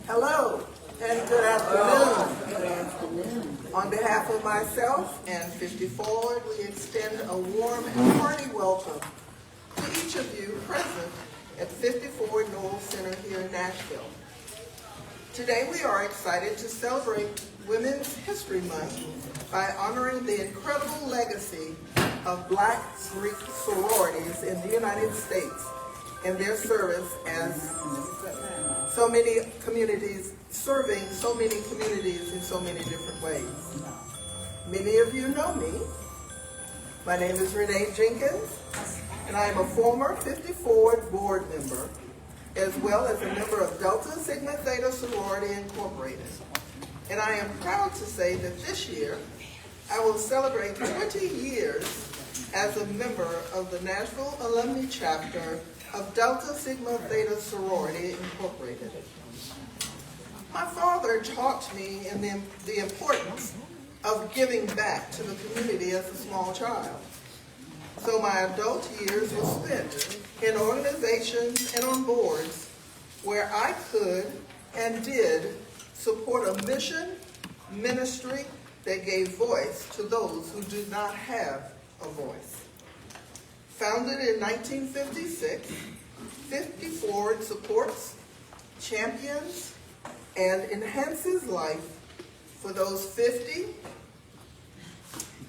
Hello and good afternoon. Good afternoon. On behalf of myself and 50Forward, we extend a warm and hearty welcome to each of you present at 50Forward Noel Center here in Nashville. Today we are excited to celebrate Women's History Month by honoring the incredible legacy of Black Greek Sororities in the United States and their service as so many communities, serving so many communities in so many different ways. Many of you know me. My name is Renee Jenkins, and I am a former 50Forward board member, as well as a member of Delta Sigma Theta Sorority Incorporated. And I am proud to say that this year, I will celebrate 20 years as a member of the Nashville Alumni Chapter of Delta Sigma Theta Sorority Incorporated. My father taught me in the importance of giving back to the community as a small child. So my adult years were spent in organizations and on boards where I could and did support a mission, ministry that gave voice to those who do not have a voice. Founded in 1956, 50Forward supports, champions, and enhances life for those 50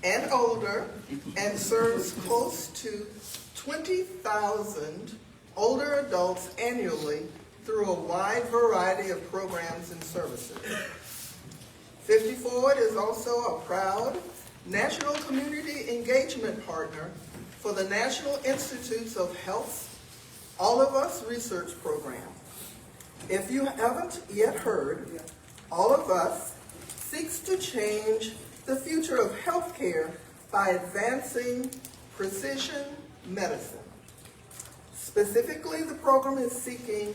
and older, and serves close to 20,000 older adults annually through a wide variety of programs and services. 50Forward is also a proud National Community Engagement Partner for the National Institutes of Health's All of Us research program. If you haven't yet heard, All of Us seeks to change the future of healthcare by advancing precision medicine. Specifically, the program is seeking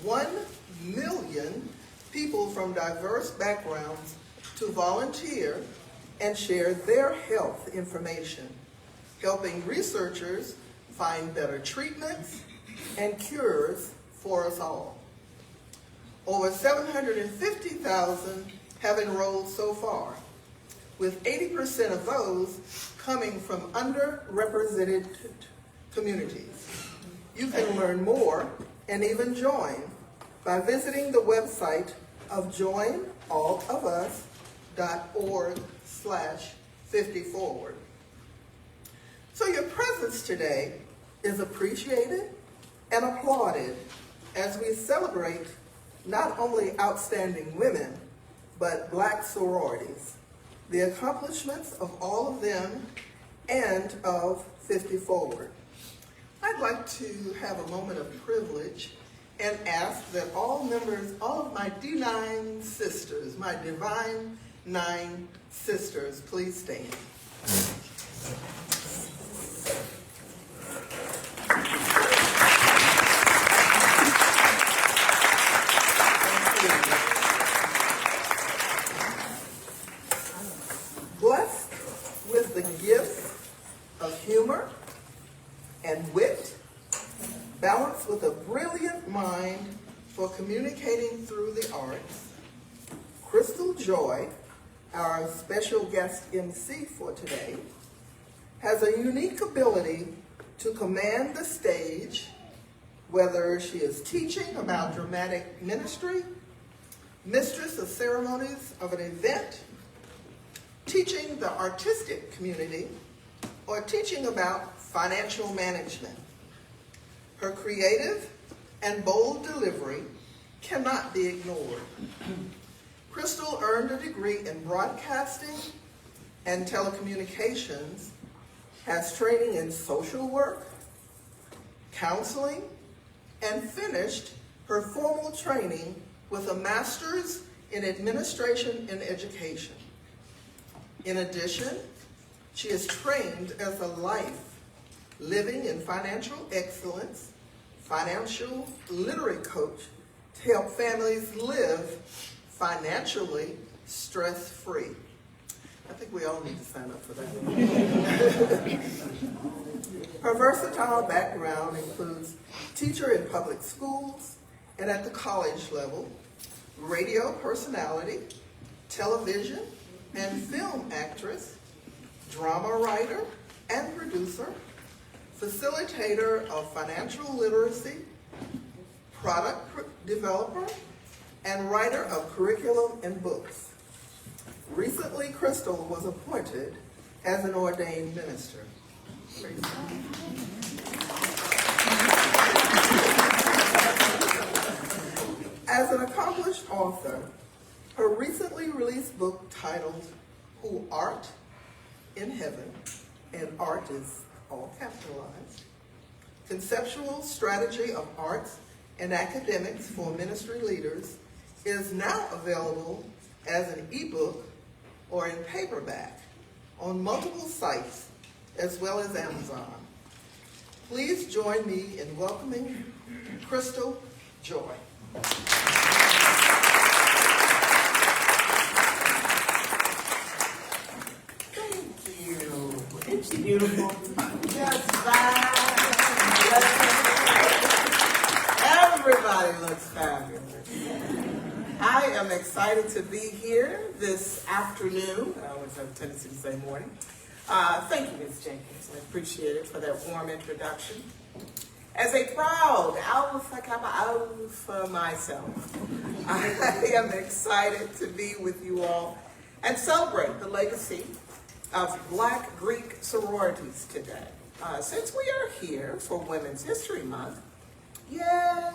1 million people from diverse backgrounds to volunteer and share their health information, helping researchers find better treatments and cures for us all. Over 750,000 have enrolled so far, with 80% of those coming from underrepresented communities. You can learn more and even join by visiting the website of joinallofus.org/50forward. So your presence today is appreciated and applauded as we celebrate not only outstanding women, but Black sororities, the accomplishments of all of them and of 50Forward. I'd like to have a moment of privilege and ask that all members, all of my D9 sisters, my divine 9 sisters, please stand. Blessed with the gift of humor and wit, balanced with a brilliant mind for communicating through the arts, Crystal Joy, our special guest MC for today, has a unique ability to command the stage, whether she is teaching about dramatic ministry, mistress of ceremonies of an event, teaching the artistic community, or teaching about financial management. Her creative and bold delivery cannot be ignored. Crystal earned a degree in broadcasting and telecommunications, has training in social work, counseling, and finished her formal training with a master's in administration and education. In addition, she is trained as a life, living in financial excellence, financial literate coach to help families live financially stress-free. I think we all need to sign up for that. Her versatile background includes teacher in public schools and at the college level, radio personality, television and film actress, drama writer and producer, facilitator of financial literacy, product developer, and writer of curriculum and books. Recently, Crystal was appointed as an ordained minister. Praise God. As an accomplished author, her recently released book titled Who Art in Heaven, and art is all capitalized, Conceptual Strategy of Arts and Academics for Ministry Leaders, is now available as an ebook or in paperback on multiple sites as well as Amazon. Please join me in welcoming Crystal Joy. Thank you. Isn't she beautiful? Just fine. Everybody looks fabulous. I am excited to be here this afternoon. I always have a tendency to say morning. Thank you, Ms. Jenkins. I appreciate it for that warm introduction. As a proud Alpha Kappa Alpha myself, I am excited to be with you all and celebrate the legacy of Black Greek Sororities today. Since we are here for Women's History Month, yay!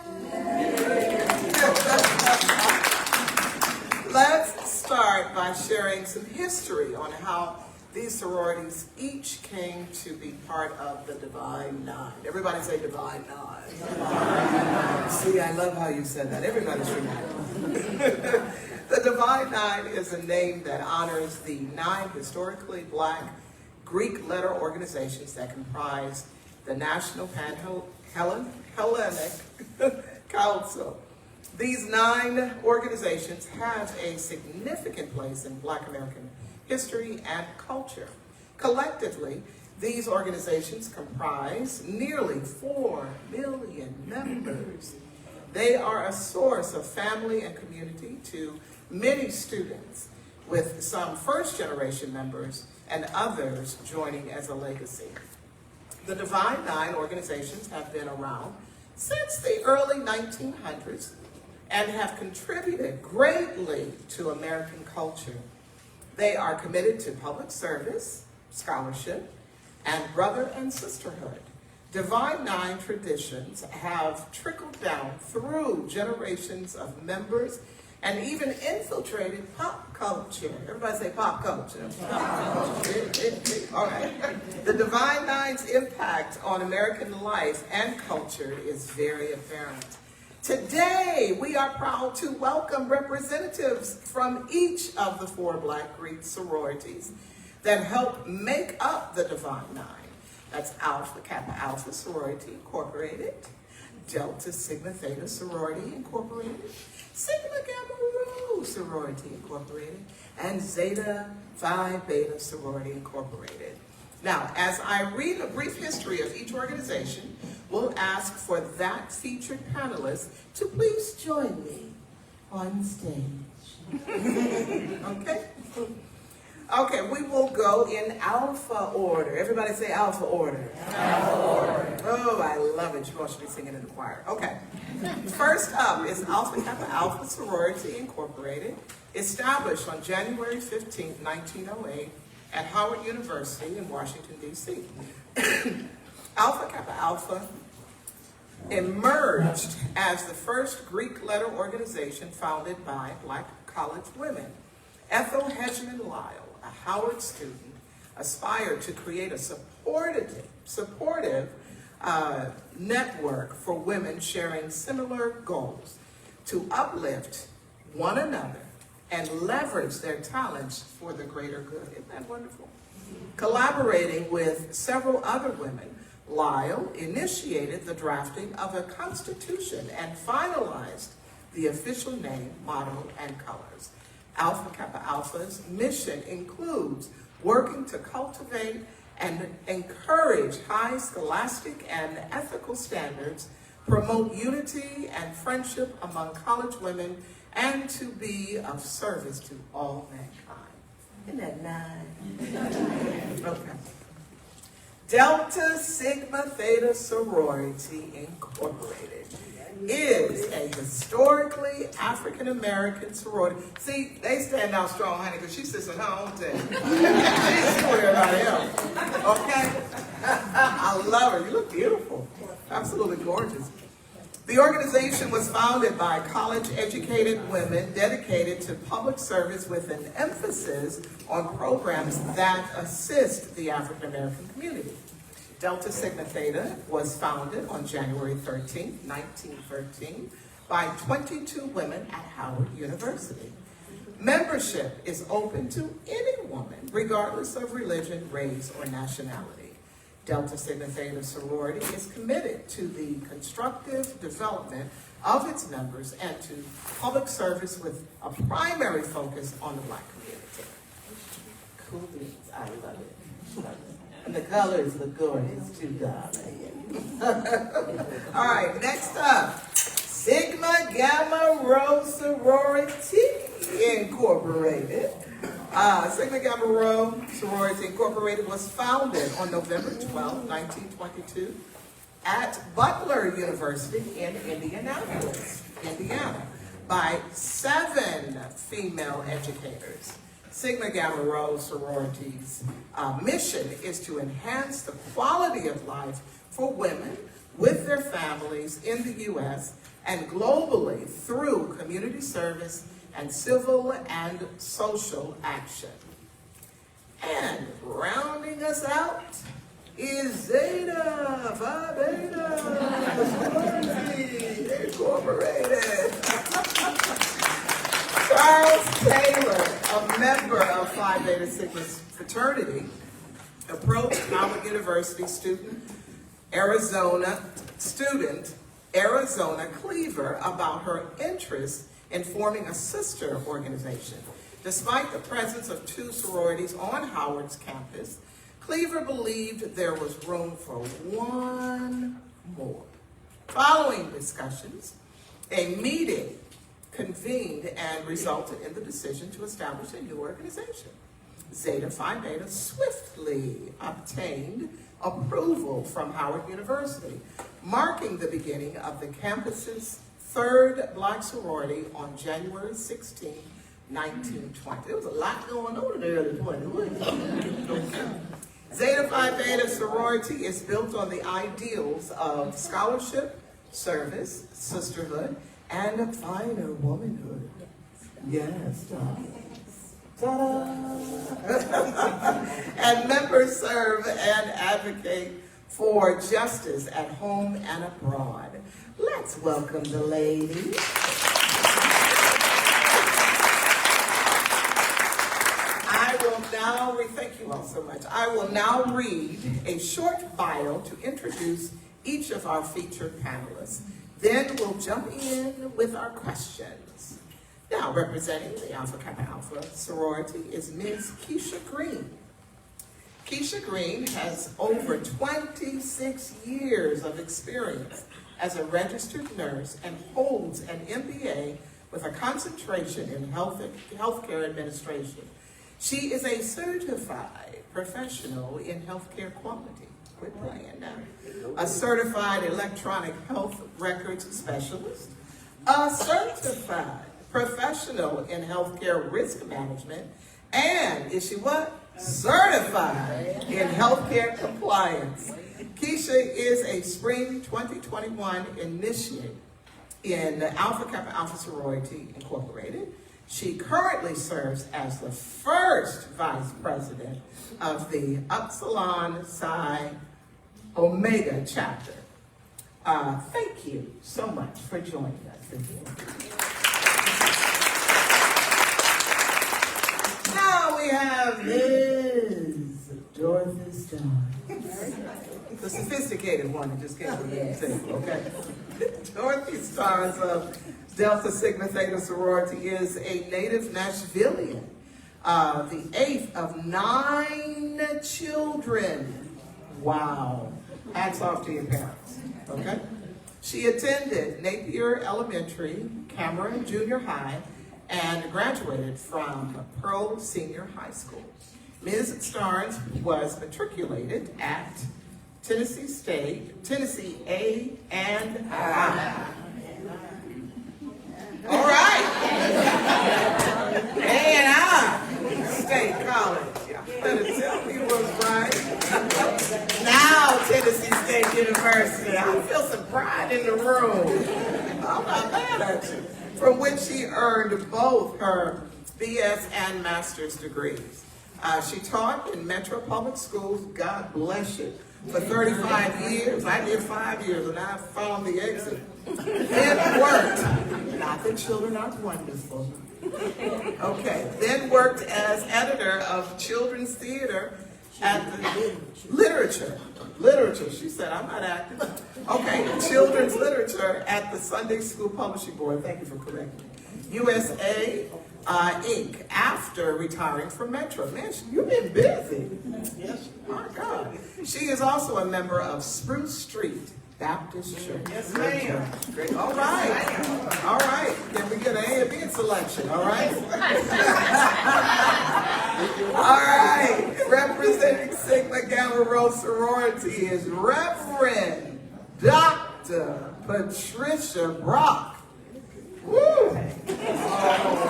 Let's start by sharing some history on how these sororities each came to be part of the Divine Nine. Everybody say Divine Nine. Divine. See, I love how you said that. Everybody's reminded. The Divine Nine is a name that honors the 9 historically Black Greek letter organizations that comprise the National Pan-Hellenic Council. These 9 organizations have a significant place in Black American history and culture. Collectively, these organizations comprise nearly 4 million members. They are a source of family and community to many students, with some first-generation members and others joining as a legacy. The Divine Nine organizations have been around since the early 1900s and have contributed greatly to American culture. They are committed to public service, scholarship, and brother and sisterhood. Divine Nine traditions have trickled down through generations of members and even infiltrated pop culture. Everybody say pop culture. Pop culture. All right. The Divine Nine's impact on American life and culture is very apparent. Today, we are proud to welcome representatives from each of the 4 Black Greek sororities that help make up the Divine Nine. That's Alpha Kappa Alpha Sorority Incorporated, Delta Sigma Theta Sorority Incorporated, Sigma Gamma Rho Sorority Incorporated, and Zeta Phi Beta Sorority Incorporated. Now, as I read a brief history of each organization, we'll ask for that featured panelist to please join me on stage. Okay? Okay, we will go in alpha order. Everybody say alpha order. Alpha order. Oh, I love it. You all should be singing in the choir. Okay. First up is Alpha Kappa Alpha Sorority Incorporated, established on January 15, 1908 at Howard University in Washington, D.C. Alpha Kappa Alpha emerged as the first Greek letter organization founded by Black college women. Ethel Hedgeman Lyle, a Howard student, aspired to create a supportive network for women sharing similar goals, to uplift one another and leverage their talents for the greater good. Isn't that wonderful? Collaborating with several other women, Lyle initiated the drafting of a constitution and finalized the official name, motto, and colors. Alpha Kappa Alpha's mission includes working to cultivate and encourage high scholastic and ethical standards promote unity and friendship among college women, and to be of service to all mankind. Isn't that nice? Okay. Delta Sigma Theta Sorority Incorporated is a historically African-American sorority. See, they stand out strong, honey, because she sits on her own table. She's for everybody else. Okay? I love her. You look beautiful. Absolutely gorgeous. The organization was founded by college-educated women dedicated to public service with an emphasis on programs that assist the African-American community. Delta Sigma Theta was founded on January 13, 1913, by 22 women at Howard University. Membership is open to any woman, regardless of religion, race, or nationality. Delta Sigma Theta sorority is committed to the constructive development of its members and to public service with a primary focus on the Black community. Cool beans, I love it. And the colors look gorgeous too, darling. All right, next up, Sigma Gamma Rho Sorority Incorporated. Sigma Gamma Rho Sorority Incorporated was founded on November 12, 1922 at Butler University in Indianapolis, Indiana, by 7 female educators. Sigma Gamma Rho Sorority's mission is to enhance the quality of life for women with their families in the U.S. and globally through community service and civil and social action. And rounding us out is Zeta Phi Beta Sorority Incorporated. Charles Taylor, a member of Phi Beta Sigma fraternity, approached Howard University student Arizona Cleaver about her interest in forming a sister organization. Despite the presence of 2 sororities on Howard's campus, Cleaver believed there was room for one more. Following discussions, a meeting convened and resulted in the decision to establish a new organization. Zeta Phi Beta swiftly obtained approval from Howard University, marking the beginning of the campus's 3rd Black sorority on January 16, 1920. There was a lot going on in the early 20s, wasn't it? Zeta Phi Beta sorority is built on the ideals of scholarship, service, sisterhood, and a finer womanhood. Yes, ta-da! And members serve and advocate for justice at home and abroad. Let's welcome the ladies. Thank you all so much. I will now read a short bio to introduce each of our featured panelists. Then we'll jump in with our questions. Now, representing the Alpha Kappa Alpha sorority is Ms. Keisha Green. Keisha Green has over 26 years of experience as a registered nurse and holds an MBA with a concentration in healthcare administration. She is a certified professional in healthcare quality. Quit playing now. A certified electronic health records specialist. A certified professional in healthcare risk management. And is she what? Certified in healthcare compliance. Keisha is a spring 2021 initiate in Alpha Kappa Alpha Sorority Incorporated. She currently serves as the first vice president of the Upsilon Psi Omega chapter. Thank you so much for joining us again. Now we have Ms. Dorothy Starr. The sophisticated one that just came to the table, okay? Dorothy Starrs of Delta Sigma Theta Sorority is a native Nashvilleian, the 8th of 9 children. Wow. Hats off to your parents, okay? She attended Napier Elementary, Cameron Junior High, and graduated from Pearl Senior High School. Ms. Starnes was matriculated at Tennessee State, Tennessee A and I. All right. A and I State College. Y'all better tell me what's right. Now Tennessee State University. I feel some pride in the room. I'm not mad at you. From which she earned both her BS and master's degrees. She taught in Metro Public Schools, God bless you, for 35 years. I did 5 years and I found the exit. Then worked, not that children aren't wonderful. Okay, then worked as editor of children's theater at the literature. She said, I'm not acting. Okay, children's literature at the Sunday School Publishing Board. Thank you for correcting me. USA Inc. after retiring from Metro. Man, you've been busy. Yes. My God. She is also a member of Spruce Street Baptist Church. Yes, ma'am. Great. All right. All right. Can we get an A and B selection? All right. All right. Representing Sigma Gamma Rho sorority is Reverend Dr. Patricia Brock. Woo! Oh,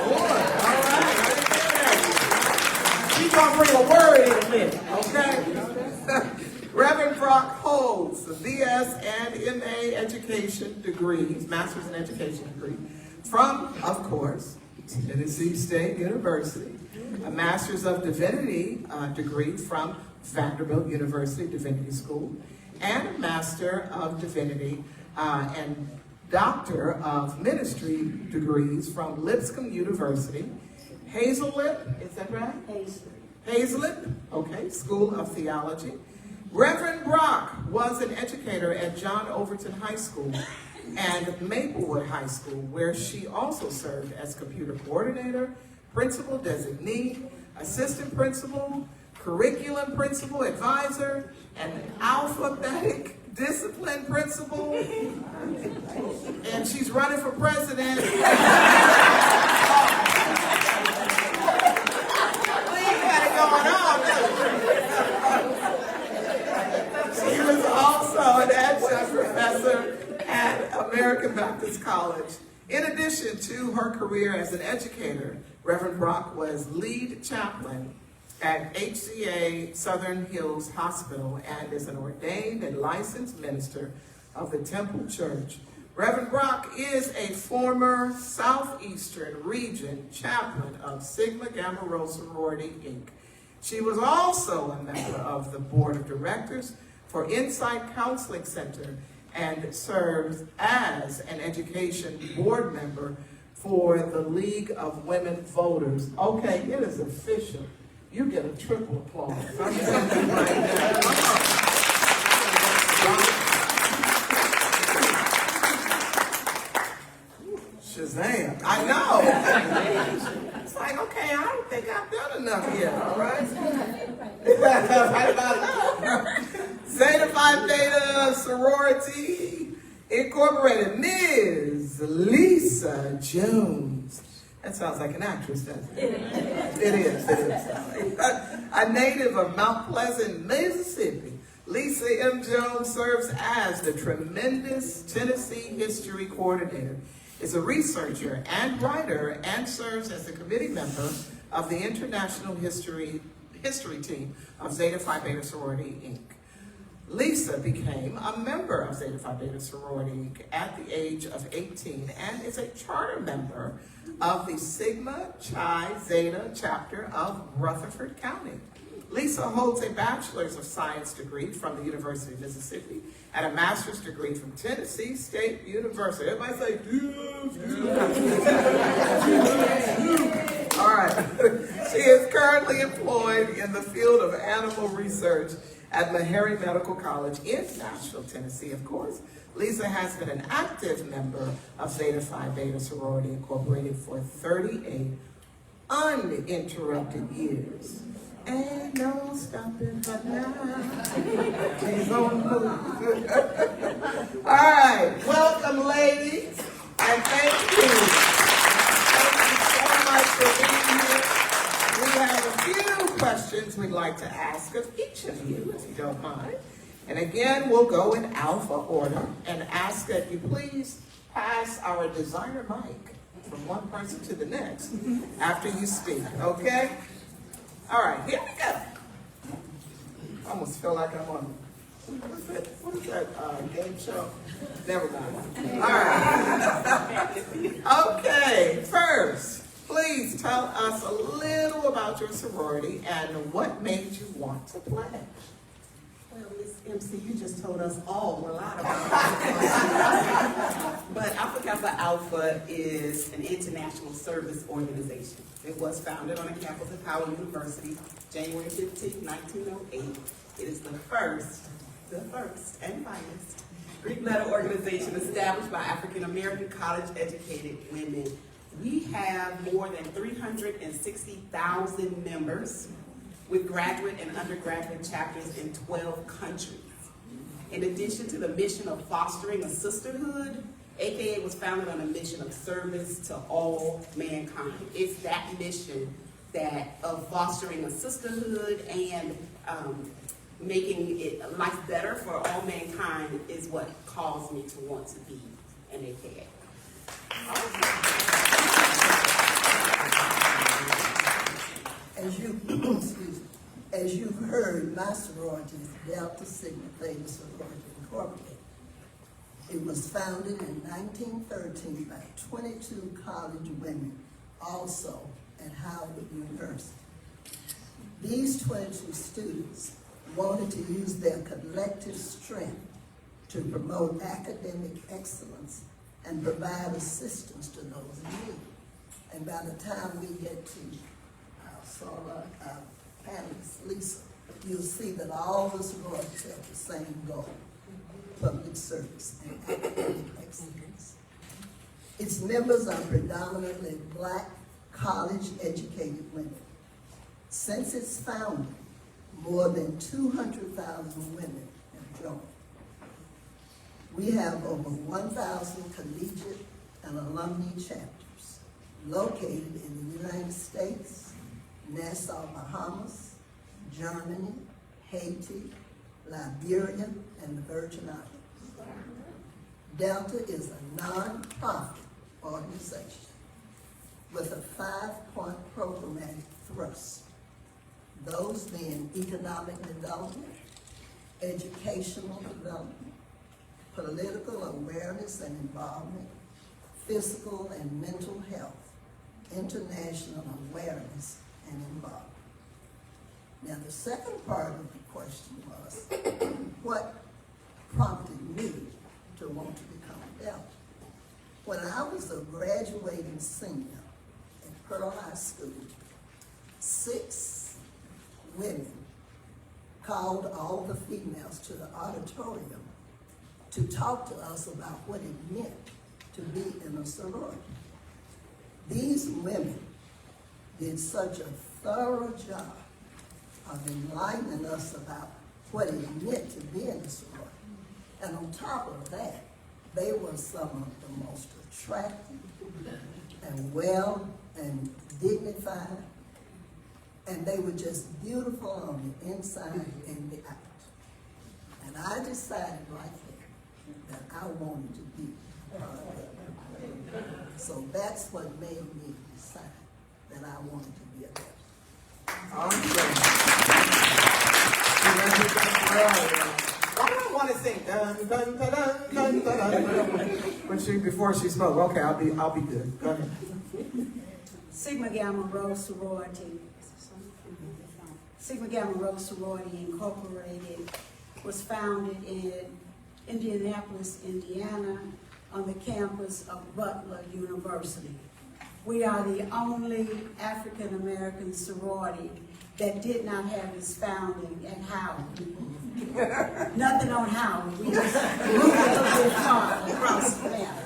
boy. All right. She's going to bring a word in a minute, okay? Reverend Brock holds the BS and MA education degrees, master's in education degree, from, of course, Tennessee State University, a master's of divinity degree from Vanderbilt University Divinity School, and a master of divinity and doctor of ministry degrees from Lipscomb University, Hazelip, is that right? Hazelip, okay, School of Theology. Reverend Brock was an educator at John Overton High School and Maplewood High School, where she also served as computer coordinator, principal designee, assistant principal, curriculum principal advisor, and alphabetic discipline principal. And she's running for president. We got it going on. She was also an adjunct professor at American Baptist College. In addition to her career as an educator, Reverend Brock was lead chaplain at HCA Southern Hills Hospital and is an ordained and licensed minister of the Temple Church. Reverend Brock is a former Southeastern Region chaplain of Sigma Gamma Rho Sorority, Inc. She was also a member of the board of directors for Insight Counseling Center and serves as an education board member for the League of Women Voters. Okay, it is official. You get a triple applause. I'm telling you right now. Shazam. I know. It's like, okay, I don't think I've done enough yet, all right? Right about that. Zeta Phi Beta Sorority Incorporated, Ms. Lisa Jones. That sounds like an actress, doesn't it? It is. A native of Mount Pleasant, Mississippi, Lisa M. Jones serves as the tremendous Tennessee History Coordinator, is a researcher and writer, and serves as the committee member of the International History Team of Zeta Phi Beta Sorority, Inc. Lisa became a member of Zeta Phi Beta Sorority, Inc. at the age of 18 and is a charter member of the Sigma Chi Zeta chapter of Rutherford County. Lisa holds a Bachelor's of Science degree from the University of Mississippi and a Master's degree from Tennessee State University. Everybody say, all right. She is currently employed in the field of animal research at Meharry Medical College in Nashville, Tennessee, of course. Lisa has been an active member of Zeta Phi Beta Sorority Incorporated for 38 uninterrupted years Ain't no stopping her now. She's on the move. All right, welcome, ladies, and thank you. Thank you so much for being here. We have a few questions we'd like to ask of each of you, if you don't mind. And again, we'll go in alpha order and ask that you please pass our designer mic from one person to the next after you speak, okay? All right, here we go. I almost feel like I'm on, what is that game show? Never mind. All right. Okay, first, please tell us a little about your sorority and what made you want to play. Well, Miss MC, you just told us all a lot about it. But Alpha Kappa Alpha is an international service organization. It was founded on the campus of Howard University, January 15, 1908. It is the first and finest Greek letter organization established by African-American college-educated women. We have more than 360,000 members, with graduate and undergraduate chapters in 12 countries. In addition to the mission of fostering a sisterhood, AKA was founded on a mission of service to all mankind. It's that mission that of fostering a sisterhood and making it life better for all mankind is what caused me to want to be an AKA. As you've heard, my sorority is Delta Sigma Theta Sorority Incorporated. It was founded in 1913 by 22 college women, also at Howard University. These 22 students wanted to use their collective strength to promote academic excellence and provide assistance to those in need. And by the time we get to our panelist, Lisa, you'll see that all the sororities have the same goal: public service and academic excellence. Its members are predominantly Black, college-educated women. Since its founding, more than 200,000 women have joined. We have over 1,000 collegiate and alumni chapters located in the United States, Nassau, Bahamas, Germany, Haiti, Liberia, and the Virgin Islands. Delta is a non-profit organization with a 5-point programmatic thrust. Those being economic development, educational development, political awareness and involvement, physical and mental health, international awareness and involvement. Now, the second part of the question was, what prompted me to want to become a Delta? When I was a graduating senior at Pearl High School, 6 women called all the females to the auditorium to talk to us about what it meant to be in a sorority. These women did such a thorough job of enlightening us about what it meant to be in a sorority. And on top of that, they were some of the most attractive and well and dignified, and they were just beautiful on the inside and the out. And I decided right there that I wanted to be part of it. So that's what made me decide that I wanted to be a Delta. Awesome. Why do I want to sing dun dun dun dun dun dun? When before she spoke, okay, I'll be good. Go ahead. Sigma Gamma Rho Sorority. Sigma Gamma Rho Sorority Incorporated was founded in Indianapolis, Indiana, on the campus of Butler University. We are the only African American sorority that did not have its founding at Howard. Nothing on Howard. We just moved a little bit far across the map.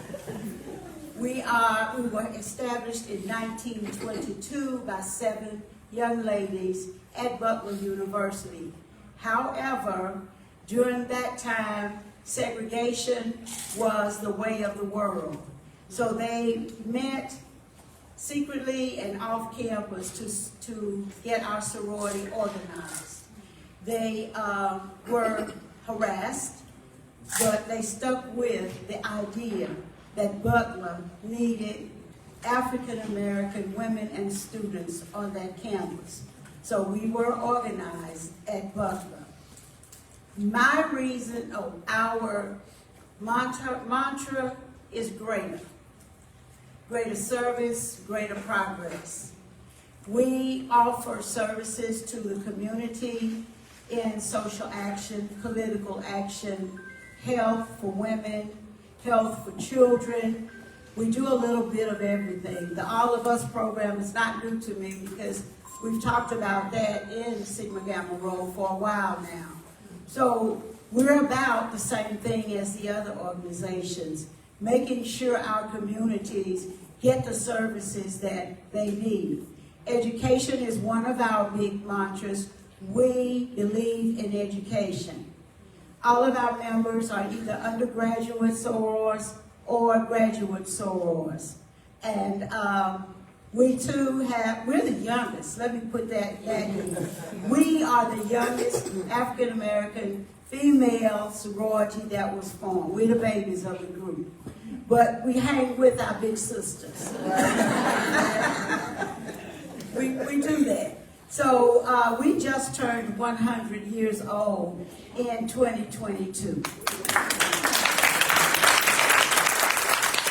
We were established in 1922 by 7 young ladies at Butler University. However, during that time, segregation was the way of the world. So they met secretly and off campus to get our sorority organized. They were harassed, but they stuck with the idea that Butler needed African American women and students on that campus. So we were organized at Butler. My reason, our mantra is greater. Greater service, greater progress. We offer services to the community in social action, political action, health for women, health for children. We do a little bit of everything. The All of Us program is not new to me because we've talked about that in Sigma Gamma Rho for a while now. So we're about the same thing as the other organizations, making sure our communities get the services that they need. Education is one of our big mantras. We believe in education. All of our members are either undergraduate sorors or graduate sorors. And we too we're the youngest, let me put that in. We are the youngest African American female sorority that was formed. We're the babies of the group. But we hang with our big sisters. we do that. So we just turned 100 years old in 2022.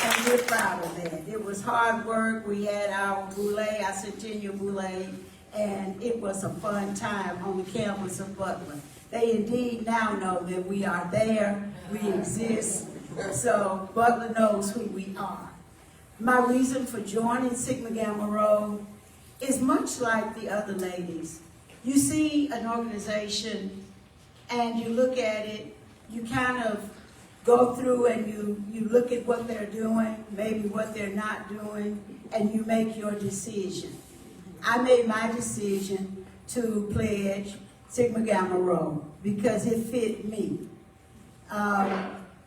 And we're proud of that. It was hard work. We had our boulé, our centennial boulé, and it was a fun time on the campus of Butler. They indeed now know that we are there, we exist, so Butler knows who we are. My reason for joining Sigma Gamma Rho is much like the other ladies. You see an organization and you look at it, you kind of go through and you look at what they're doing, maybe what they're not doing, and you make your decision. I made my decision to pledge Sigma Gamma Rho because it fit me.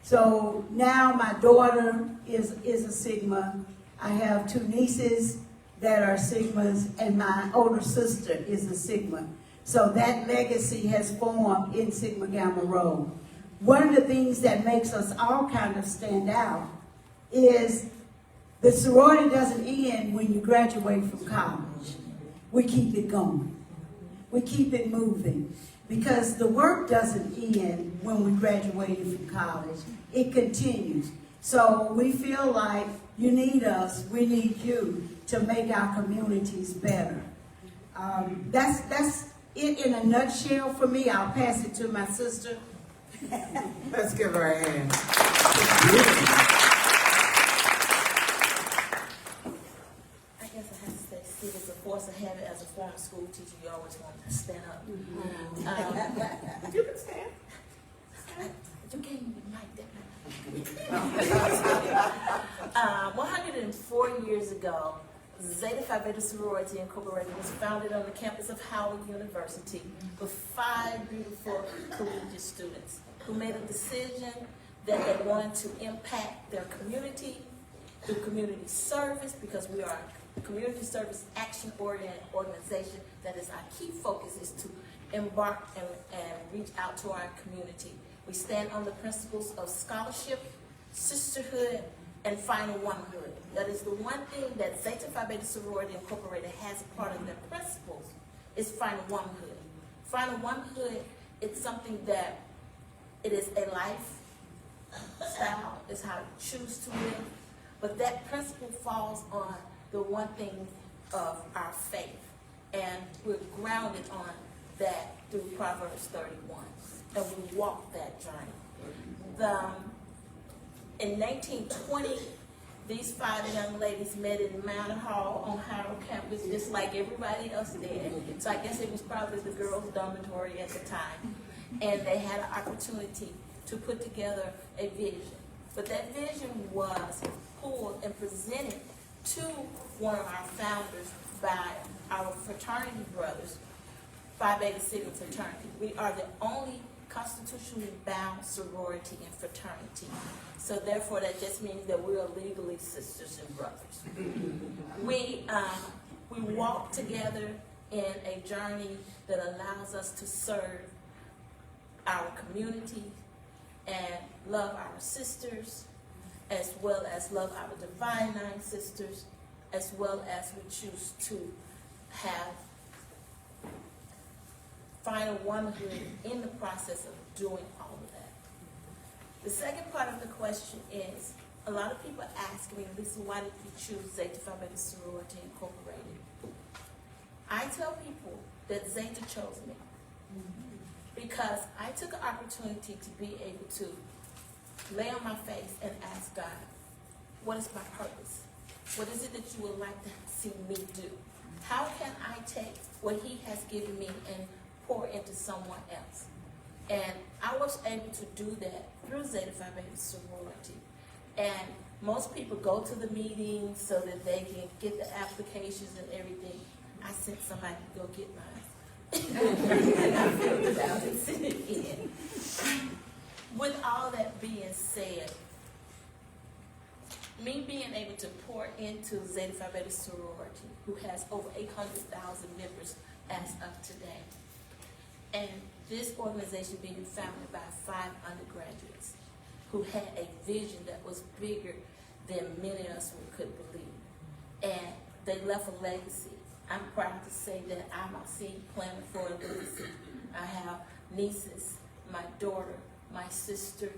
So now my daughter is a Sigma. I have two nieces that are Sigmas, and my older sister is a Sigma. So that legacy has formed in Sigma Gamma Rho. One of the things that makes us all kind of stand out is the sorority doesn't end when you graduate from college. We keep it going. We keep it moving. Because the work doesn't end when we graduated from college. It continues. So we feel like you need us, we need you to make our communities better. That's it in a nutshell for me. I'll pass it to my sister. Let's give her a hand. I guess I have to say, see, it's a force of habit. As a former school teacher, you always want to stand up. You can stand. You gave me the mic, didn't I? 104 years ago, Zeta Phi Beta Sorority Incorporated was founded on the campus of Howard University with 5 beautiful collegiate students who made a decision that they wanted to impact their community through community service, because we are a community service action-oriented organization. That is our key focus, is to embark and reach out to our community. We stand on the principles of scholarship, sisterhood, and final womanhood. That is the one thing that Zeta Phi Beta Sorority Incorporated has a part of their principles, is final womanhood. Final womanhood, it's something that it is a lifestyle, it's how you choose to live, but that principle falls on the one thing of our faith, and we're grounded on that through Proverbs 31, and we walk that journey. In 1920, these 5 young ladies met in Mountain Hall on Howard campus, just like everybody else did. So I guess it was probably the girls' dormitory at the time. And they had an opportunity to put together a vision. But that vision was pulled and presented to one of our founders, by our fraternity brothers, Phi Beta Sigma fraternity. We are the only constitutionally bound sorority and fraternity. So therefore, that just means that we are legally sisters and brothers. We walk together in a journey that allows us to serve our community and love our sisters, as well as love our Divine Nine sisters, as well as we choose to have final womanhood in the process of doing all of that. The second part of the question is, a lot of people ask me, Lisa, why did you choose Zeta Phi Beta Sorority Incorporated? I tell people that Zeta chose me because I took an opportunity to be able to lay on my face and ask God, what is my purpose? What is it that you would like to see me do? How can I take what He has given me and pour into someone else? And I was able to do that through Zeta Phi Beta Sorority. And most people go to the meetings so that they can get the applications and everything. I sent somebody to go get mine. And I filled it out and sent it in. With all that being said, me being able to pour into Zeta Phi Beta Sorority, who has over 800,000 members as of today, and this organization being founded by 5 undergraduates who had a vision that was bigger than many of us could believe, and they left a legacy. I'm proud to say that I'm a seed planter for a legacy. I have nieces, my daughter, my sister,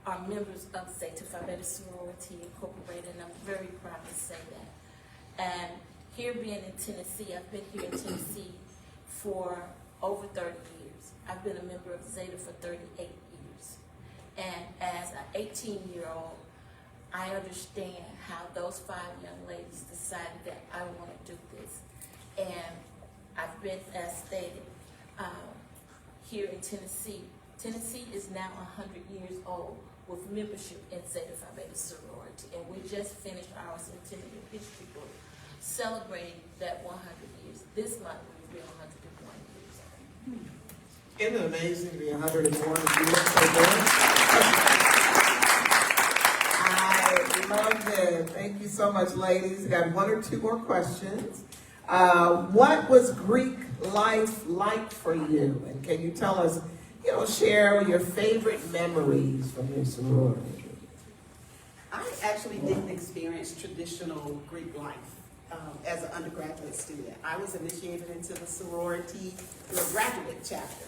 are members of Zeta Phi Beta Sorority Incorporated, and I'm very proud to say that. And here being in Tennessee, I've been here in Tennessee for over 30 years. I've been a member of Zeta for 38 years. And as an 18-year-old, I understand how those 5 young ladies decided that I want to do this. And I've been, as stated, here in Tennessee. Tennessee is now 100 years old with membership in Zeta Phi Beta Sorority. And we just finished our centennial history book celebrating that 100 years. This month we will be 101 years old. Isn't it amazing to be 101 and you look so good? I love it. Thank you so much, ladies. Got 1 or 2 more questions. What was Greek life like for you? And can you tell us, share your favorite memories from your sorority? I actually didn't experience traditional Greek life as an undergraduate student. I was initiated into the sorority through a graduate chapter.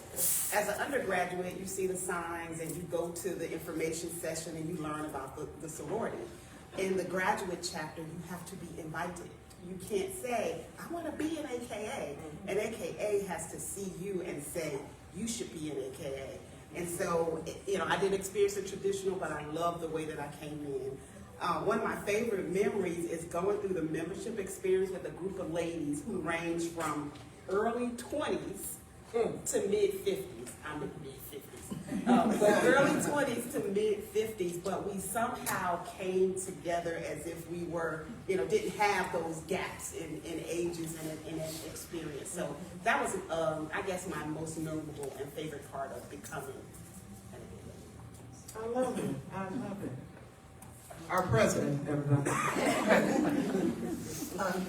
As an undergraduate, you see the signs and you go to the information session and you learn about the sorority. In the graduate chapter, you have to be invited. You can't say, I want to be an AKA. An AKA has to see you and say, you should be an AKA. And so, I didn't experience the traditional, but I love the way that I came in. One of my favorite memories is going through the membership experience with a group of ladies who range from early 20s to mid-50s. I'm in mid-50s. But early 20s to mid-50s, but we somehow came together as if we were, didn't have those gaps in ages and in experience. So that was, I guess, my most memorable and favorite part of becoming an AKA. I love it. I love it. Our president, everybody.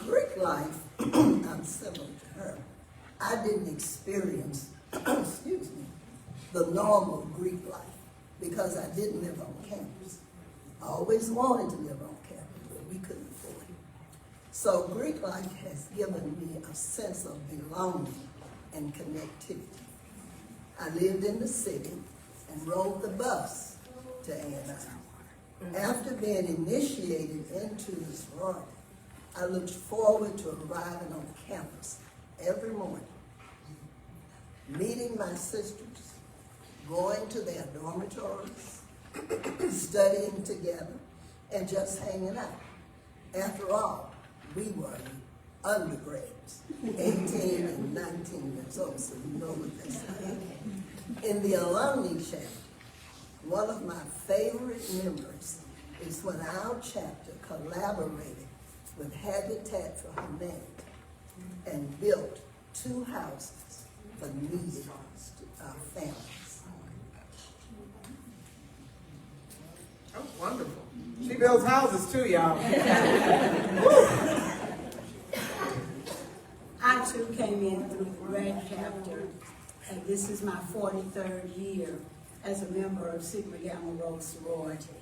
Greek life, I'm similar to her. I didn't experience, excuse me, the normal Greek life because I didn't live on campus. I always wanted to live on campus, but we couldn't afford it. So Greek life has given me a sense of belonging and connectivity. I lived in the city and rode the bus to Ann Arbor. After being initiated into the sorority, I looked forward to arriving on campus every morning, meeting my sisters, going to their dormitories, studying together, and just hanging out. After all, we were undergrads, 18 and 19 years old, so you know what that's like. In the alumni chapter, one of my favorite memories is when our chapter collaborated with Habitat for Humanity and built 2 houses for needy families. Oh, wonderful. She builds houses too, y'all. I too came in through the Red Chapter, and this is my 43rd year as a member of Sigma Gamma Rho Sorority.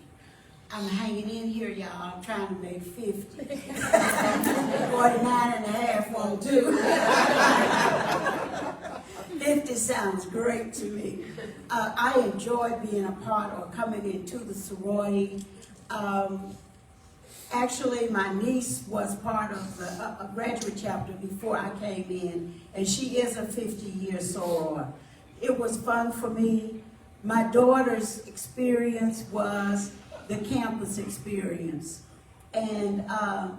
I'm hanging in here, y'all. I'm trying to make 50. 49 and a half won't do. 50 sounds great to me. I enjoy being a part or coming into the sorority. Actually, my niece was part of a graduate chapter before I came in, and she is a 50-year soror. It was fun for me. My daughter's experience was the campus experience. And I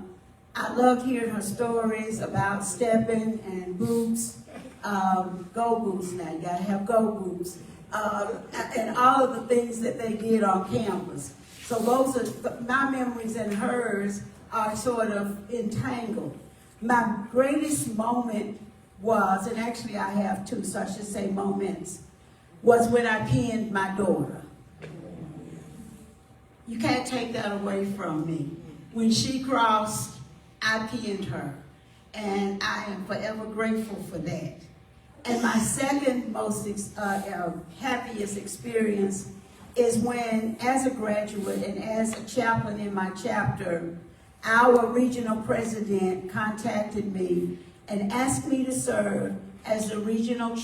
loved hearing her stories about stepping and boots. Go boots now, you gotta have go boots. And all of the things that they did on campus. So those are, my memories and hers are sort of entangled. My greatest moment was, and actually I have 2, so I should say moments, was when I pinned my daughter. You can't take that away from me. When she crossed, I pinned her. And I am forever grateful for that. And my second most happiest experience is when, as a graduate and as a chaplain in my chapter, our regional president contacted me and asked me to serve as the regional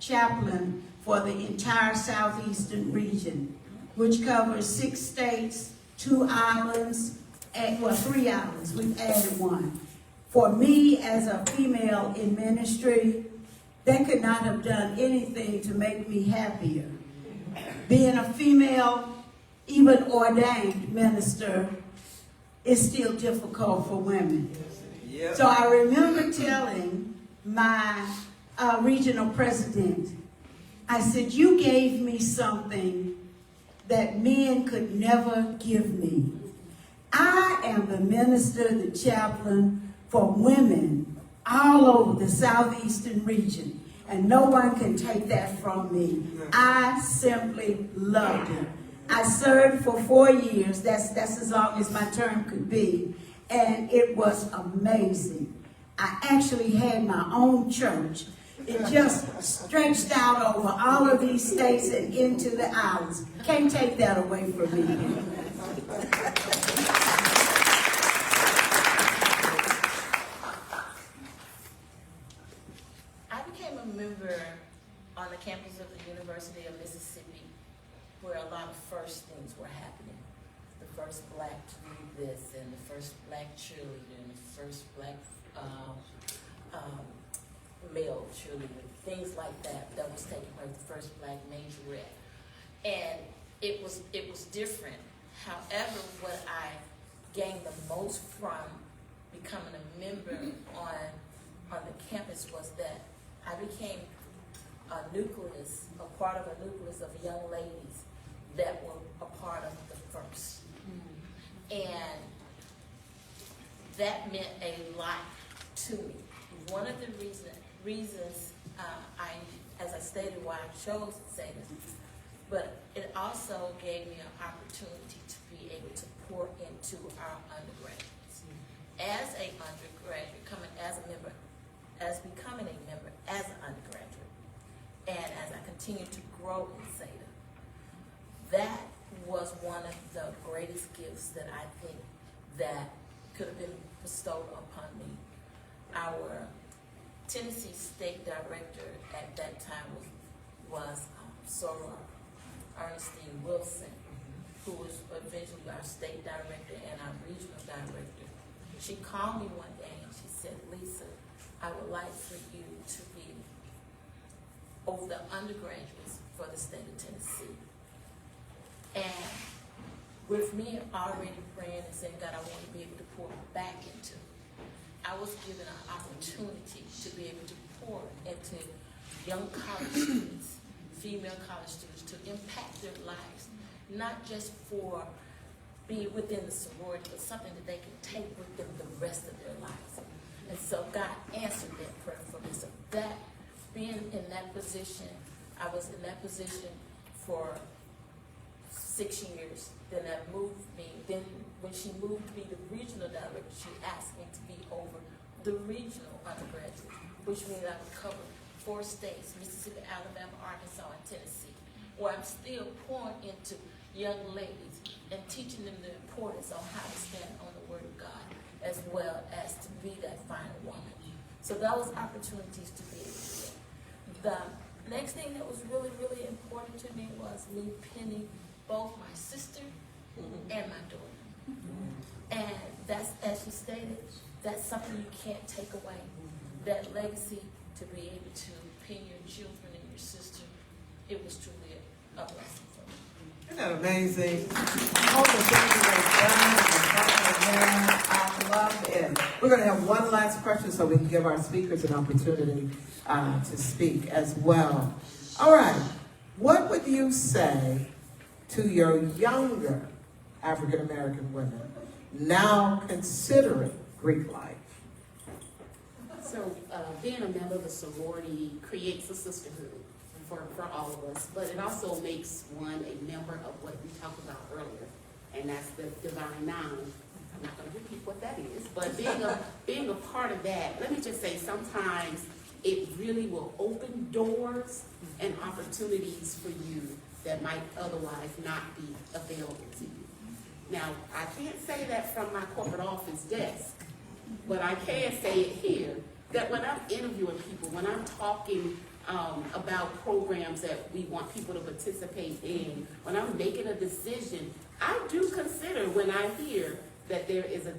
chaplain for the entire southeastern region, which covers 6 states, 2 islands, and 3 islands. We've added 1. For me, as a female in ministry, they could not have done anything to make me happier. Being a female, even ordained minister, is still difficult for women. Yep. So I remember telling my regional president, I said, you gave me something that men could never give me. I am the minister, the chaplain for women all over the southeastern region, and no one can take that from me. I simply loved it. I served for 4 years. That's as long as my term could be, and it was amazing. I actually had my own church. It just stretched out over all of these states and into the islands. Can't take that away from me. I became a member on the campus of the University of Mississippi, where a lot of first things were happening. The first black to do this, and the first black cheerleader, and the first black male cheerleader, things like that was taking place, the first black majorette. And it was different. However, what I gained the most from becoming a member on the campus was that I became a part of a nucleus of young ladies that were a part of the first. And that meant a lot to me. One of the reasons as I stated, why I chose to say this, but it also gave me an opportunity to be able to pour into our undergraduates. As an undergraduate, becoming a member as an undergraduate, and as I continue to grow in SADA, that was one of the greatest gifts that I think that could have been bestowed upon me. Our Tennessee State Director at that time was Soror Ernestine Wilson, who was eventually our State Director and our Regional Director. She called me one day and she said, Lisa, I would like for you to be over the undergraduates for the state of Tennessee. And with me already praying and saying, God, I want to be able to pour back into, I was given an opportunity to be able to pour into young college students, female college students, to impact their lives, not just for be within the sorority, but something that they can take with them the rest of their lives. And so God answered that prayer for me. So that, being in that position, I was in that position for 6 years. Then that moved me. Then when she moved me to regional director, she asked me to be over the regional undergraduate, which means I would cover 4 states, Mississippi, Alabama, Arkansas, and Tennessee, where I'm still pouring into young ladies and teaching them the importance on how to stand on the Word of God, as well as to be that fine woman. So those opportunities to be able to do it. The next thing that was really, really important to me was me pinning both my sister and my daughter. And that's, as she stated, that's something you can't take away. That legacy, to be able to pin your children and your sister, it was truly a blessing for me. Isn't that amazing? All the things that I love it. We're going to have one last question so we can give our speakers an opportunity to speak as well. All right. What would you say to your younger African American women now considering Greek life? So being a member of a sorority creates a sisterhood for all of us, but it also makes one a member of what we talked about earlier, and that's the Divine Nine. I'm not going to repeat what that is, but being a part of that, let me just say sometimes it really will open doors and opportunities for you that might otherwise not be available to you. Now, I can't say that from my corporate office desk, but I can say it here, that when I'm interviewing people, when I'm talking about programs that we want people to participate in, when I'm making a decision, I do consider when I hear that there is a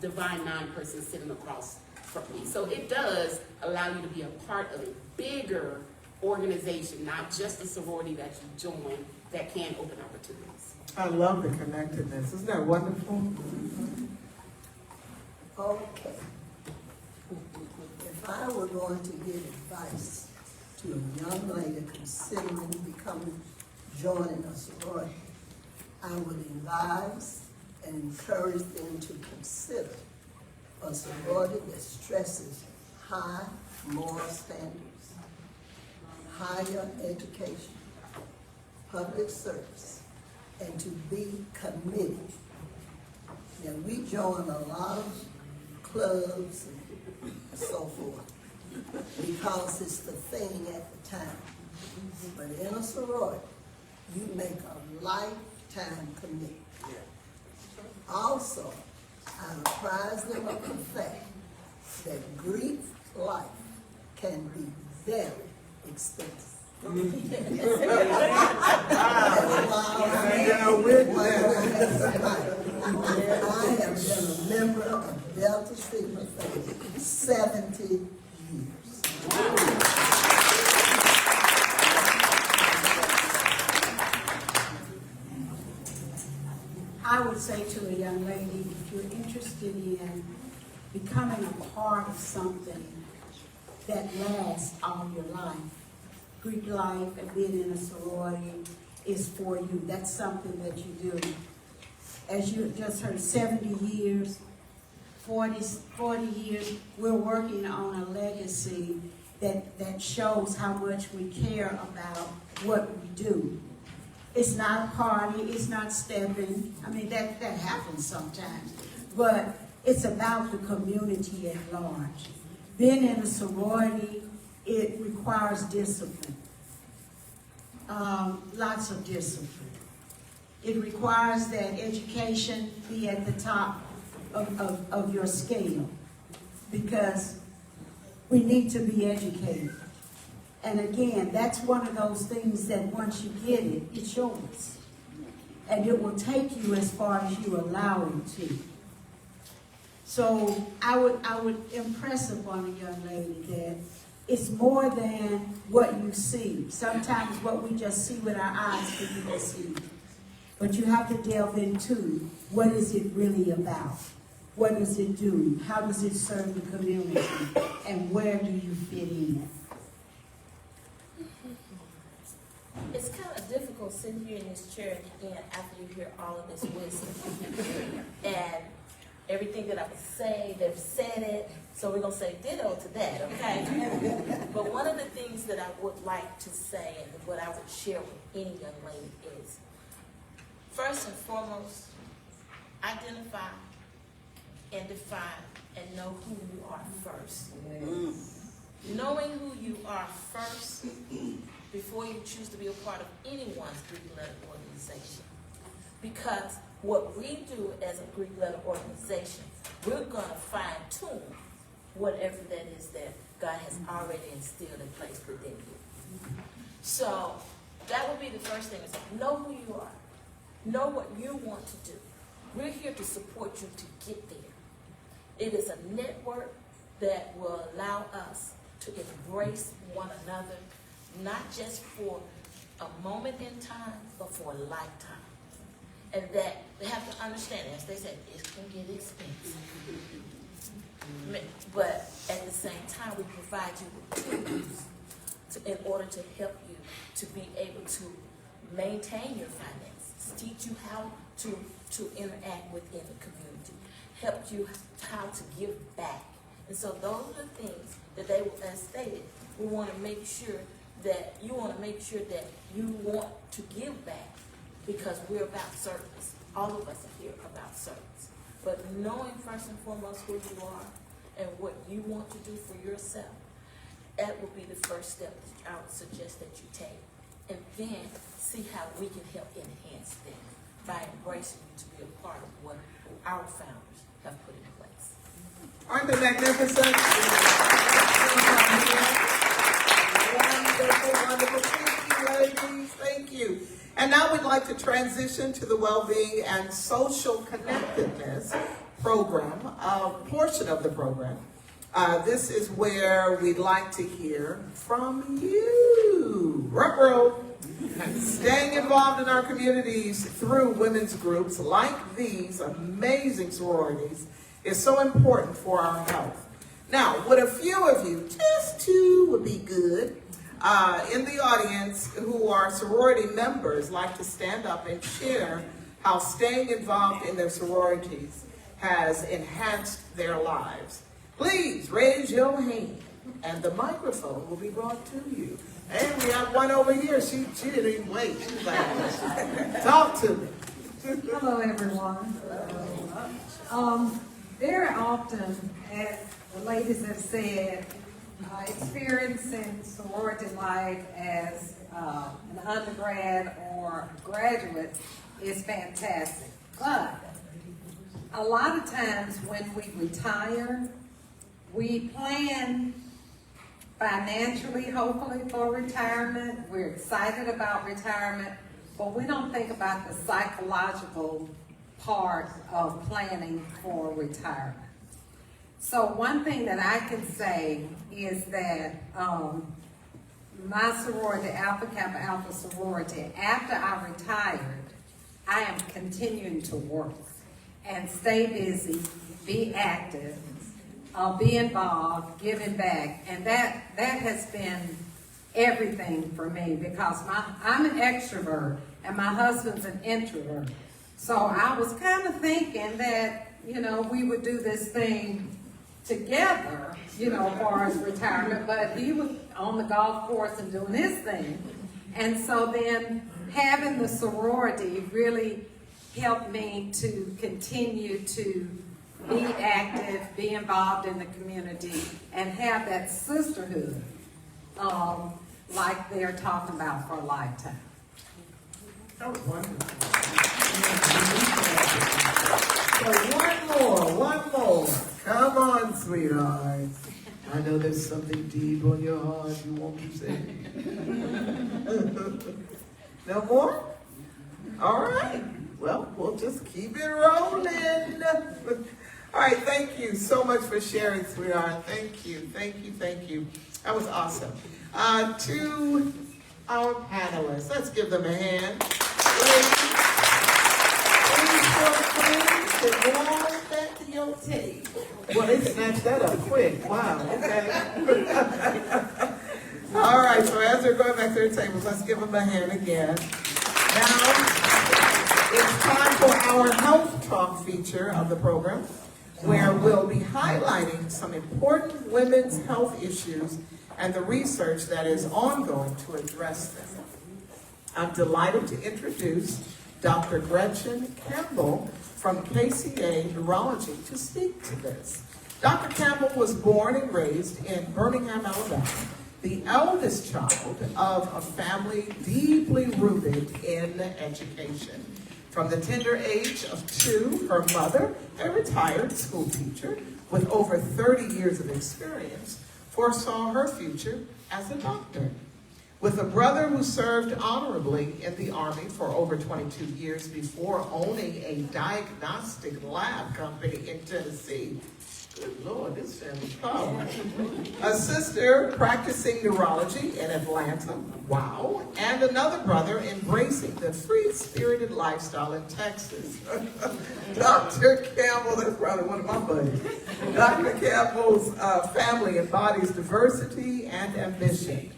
Divine Nine person sitting across from me. So it does allow you to be a part of a bigger organization, not just a sorority that you join, that can open opportunities. I love the connectedness. Isn't that wonderful? Okay. If I were going to give advice to a young lady considering joining a sorority, I would advise and encourage them to consider a sorority that stresses high moral standards, higher education, public service, and to be committed. Now, we join a lot of clubs and so forth because it's the thing at the time. But in a sorority, you make a lifetime commitment. Also, I apprise them of the fact that Greek life can be very expensive. I have been a member of Delta Sigma for 70 years. I would say to a young lady, if you're interested in becoming a part of something that lasts all your life, Greek life and being in a sorority is for you. That's something that you do. As you just heard, 70 years, 40 years, we're working on a legacy that shows how much we care about what we do. It's not a party, it's not stepping. I mean, that happens sometimes. But it's about the community at large. Being in a sorority, it requires discipline. Lots of discipline. It requires that education be at the top of your scale, because we need to be educated. And again, that's one of those things that once you get it, it's yours. And it will take you as far as you allow it to. So I would impress upon a young lady that it's more than what you see. Sometimes what we just see with our eyes we can see. But you have to delve into what is it really about? What does it do? How does it serve the community? And where do you fit in? It's kind of difficult gonna sit here in this chair again after you hear all of this wisdom. And everything that I would say, they've said it, so we're gonna say ditto to that, okay? But one of the things that I would like to say and what I would share with any young lady is, first and foremost, identify and define and know who you are first. Knowing who you are first before you choose to be a part of anyone's Greek-led organization. Because what we do as a Greek-led organization, we're going to fine-tune whatever that is that God has already instilled and placed within you. So that would be the first thing, is know who you are. Know what you want to do. We're here to support you to get there. It is a network that will allow us to embrace one another, not just for a moment in time, but for a lifetime. And that they have to understand, as they said, it can get expensive. But at the same time, we provide you with tools in order to help you to be able to maintain your finances, teach you how to interact within the community, help you how to give back. And so those are the things that they, as stated, we want to make sure that you want to give back, because we're about service. All of us are here about service. But knowing first and foremost who you are and what you want to do for yourself, that will be the first step that I would suggest that you take. And then see how we can help enhance things by embracing you to be a part of what our founders have put in place. Aren't they magnificent? Wonderful, wonderful. Thank you, ladies. Thank you. And now we'd like to transition to the Wellbeing and Social Connectedness program, portion of the program. This is where we'd like to hear from you. Ruh-roh. Staying involved in our communities through women's groups like these amazing sororities is so important for our health. Now, would a few of you, just two would be good, in the audience who are sorority members, like to stand up and share how staying involved in their sororities has enhanced their lives? Please raise your hand and the microphone will be brought to you. And we have one over here. She didn't even wait. She was like, talk to me. Hello, everyone. Very often, as the ladies have said, experiencing sorority life as an undergrad or graduate is fantastic. But a lot of times when we retire, we plan financially, hopefully, for retirement. We're excited about retirement, but we don't think about the psychological part of planning for retirement. So one thing that I can say is that my sorority, Alpha Kappa Alpha sorority, after I retired, I am continuing to work and stay busy, be active, be involved, giving back. And that has been everything for me, because I'm an extrovert and my husband's an introvert. So I was kind of thinking that, we would do this thing together, for his retirement, but he was on the golf course and doing his thing. And so then having the sorority really helped me to continue to be active, be involved in the community, and have that sisterhood like they're talking about for a lifetime. That was wonderful. So one more. Come on, sweethearts. I know there's something deep on your heart you want to say. No more? All right. Well, we'll just keep it rolling. All right, thank you so much for sharing, sweetheart. Thank you, thank you, thank you. That was awesome. To our panelists, let's give them a hand. Ladies, please go on back to your table. Well, they snatched that up quick. Wow, okay. All right, so as they're going back to their tables, let's give them a hand again. Now, it's time for our Health Talk feature of the program, where we'll be highlighting some important women's health issues and the research that is ongoing to address them. I'm delighted to introduce Dr. Gretchen Campbell from KCA Neurology to speak to this. Dr. Campbell was born and raised in Birmingham, Alabama, the eldest child of a family deeply rooted in education. From the tender age of 2, her mother, a retired school teacher with over 30 years of experience, foresaw her future as a doctor. With a brother who served honorably in the Army for over 22 years before owning a diagnostic lab company in Tennessee. Good Lord, this family's power. A sister practicing neurology in Atlanta, wow, and another brother embracing the free-spirited lifestyle in Texas. Dr. Campbell, that's probably one of my buddies. Dr. Campbell's family embodies diversity and ambition.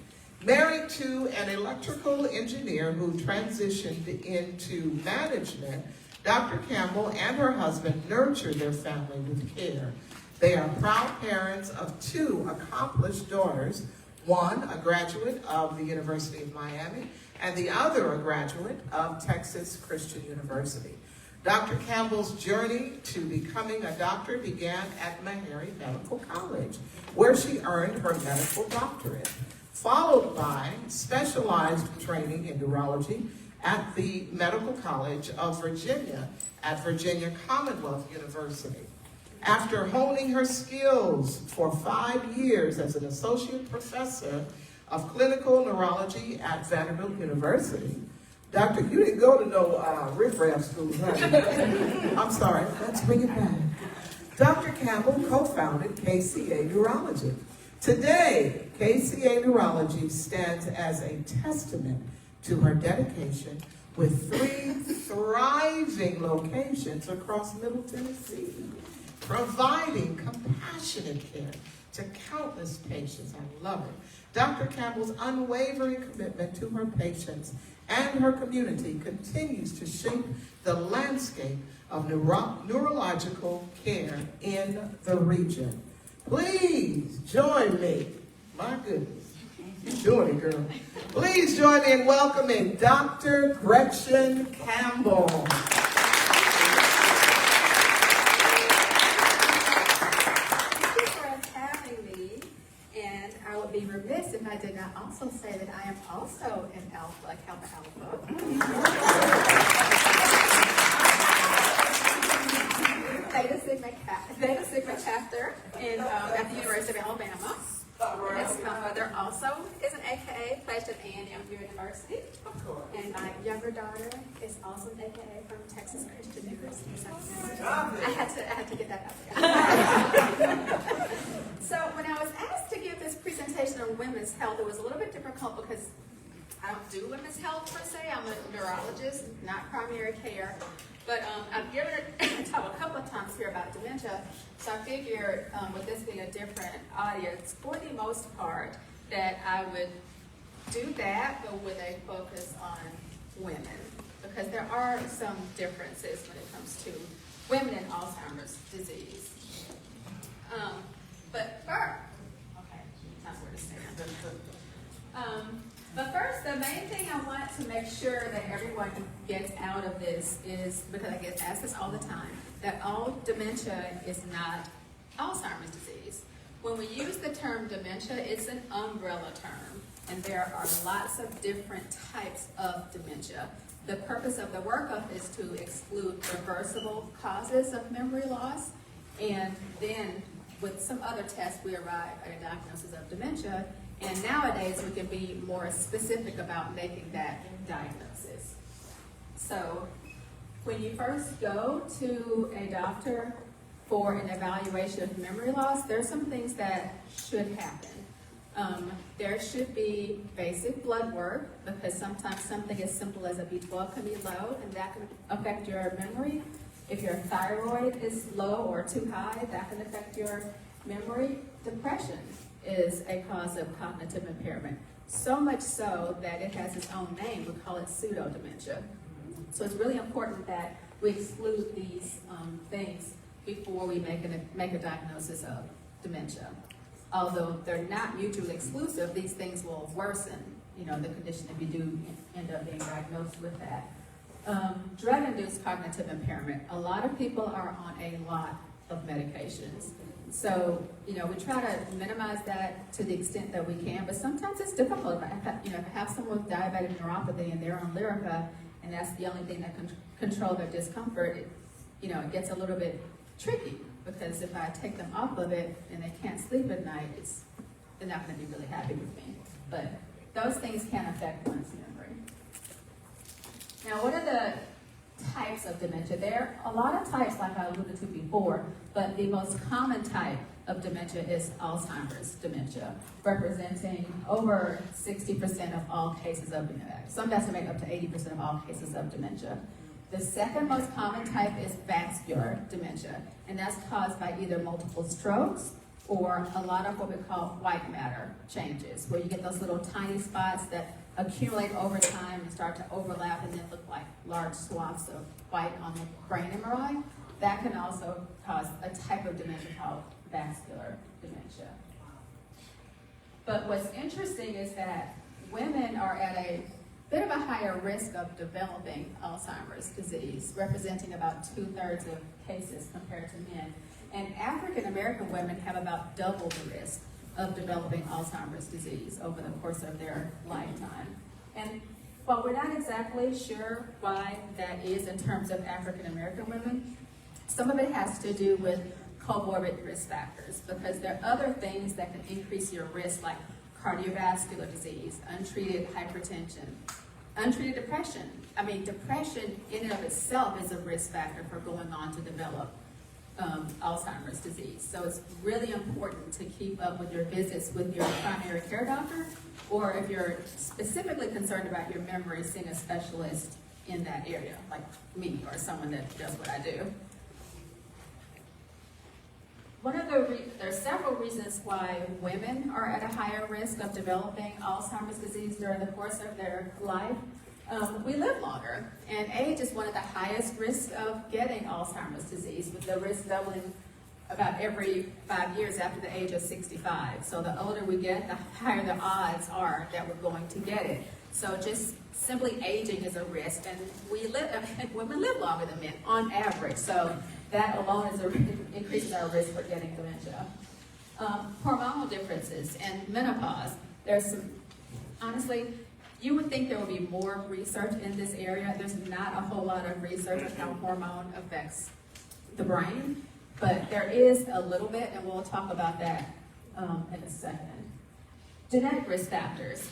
Married to an electrical engineer who transitioned into management, Dr. Campbell and her husband nurture their family with care. They are proud parents of 2 accomplished daughters, one a graduate of the University of Miami, and the other a graduate of Texas Christian University. Dr. Campbell's journey to becoming a doctor began at Meharry Medical College, where she earned her medical doctorate, followed by specialized training in neurology at the Medical College of Virginia at Virginia Commonwealth University. After honing her skills for 5 years as an associate professor of clinical neurology at Vanderbilt University, you didn't go to no riff-raff school, huh? I'm sorry, let's bring it back. Dr. Campbell co-founded KCA Neurology. Today, KCA Neurology stands as a testament to her dedication with 3 thriving locations across Middle Tennessee, providing compassionate care to countless patients. I love it. Dr. Campbell's unwavering commitment to her patients and her community continues to shape the landscape of neurological care in the region. Please join me. My goodness. You're doing it, girl. Please join me in welcoming Dr. Gretchen Campbell. I would be remiss if I did not also say that I am also an alpha, like Kappa Alpha. Theta Sigma chapter at the University of Alabama. My mother also is an AKA, pledged at A&M University. And my younger daughter is also an AKA from Texas Christian University. I had to get that out there. So when I was asked to give this presentation on women's health, it was a little bit difficult because I don't do women's health per se. I'm a neurologist, not primary care. But I've given a talk a couple of times here about dementia, so I figured with this being a different audience, for the most part, that I would do that, but with a focus on women, because there are some differences when it comes to women and Alzheimer's disease. But first, okay, that's where to stand. But first, the main thing I want to make sure that everyone gets out of this is, because I get asked this all the time, that all dementia is not Alzheimer's disease. When we use the term dementia, it's an umbrella term, and there are lots of different types of dementia. The purpose of the workup is to exclude reversible causes of memory loss, and then with some other tests, we arrive at a diagnosis of dementia. And nowadays, we can be more specific about making that diagnosis. So when you first go to a doctor for an evaluation of memory loss, there are some things that should happen. There should be basic blood work, because sometimes something as simple as a B12 can be low, and that can affect your memory. If your thyroid is low or too high, that can affect your memory. Depression is a cause of cognitive impairment. So much so that it has its own name. We call it pseudo-dementia. So it's really important that we exclude these things before we make a diagnosis of dementia. Although they're not mutually exclusive, these things will worsen, the condition if you do end up being diagnosed with that. Drug-induced cognitive impairment. A lot of people are on a lot of medications. So, we try to minimize that to the extent that we can, but sometimes it's difficult. If I have someone with diabetic neuropathy and they're on Lyrica, and that's the only thing that can control their discomfort, it gets a little bit tricky, because if I take them off of it and they can't sleep at night, they're not going to be really happy with me. But those things can affect one's memory. Now, what are the types of dementia? There are a lot of types, like I alluded to before, but the most common type of dementia is Alzheimer's dementia, representing over 60% of all cases of dementia. Some estimate up to 80% of all cases of dementia. The second most common type is vascular dementia, and that's caused by either multiple strokes or a lot of what we call white matter changes, where you get those little tiny spots that accumulate over time and start to overlap and then look like large swaths of white on the brain MRI. That can also cause a type of dementia called vascular dementia. But what's interesting is that women are at a bit of a higher risk of developing Alzheimer's disease, representing about 2/3 of cases compared to men. And African American women have about double the risk of developing Alzheimer's disease over the course of their lifetime. And while we're not exactly sure why that is in terms of African American women, some of it has to do with comorbid risk factors, because there are other things that can increase your risk, like cardiovascular disease, untreated hypertension, untreated depression. Depression in and of itself is a risk factor for going on to develop Alzheimer's disease. So it's really important to keep up with your visits with your primary care doctor, or if you're specifically concerned about your memory, seeing a specialist in that area, like me or someone that does what I do. There are several reasons why women are at a higher risk of developing Alzheimer's disease during the course of their life. We live longer, and age is one of the highest risks of getting Alzheimer's disease, with the risk doubling about every 5 years after the age of 65. So the older we get, the higher the odds are that we're going to get it. So just simply aging is a risk, and women live longer than men on average. So that alone increases our risk for getting dementia. Hormonal differences and menopause. Honestly, you would think there would be more research in this area. There's not a whole lot of research on how hormone affects the brain, but there is a little bit, and we'll talk about that in a second. Genetic risk factors.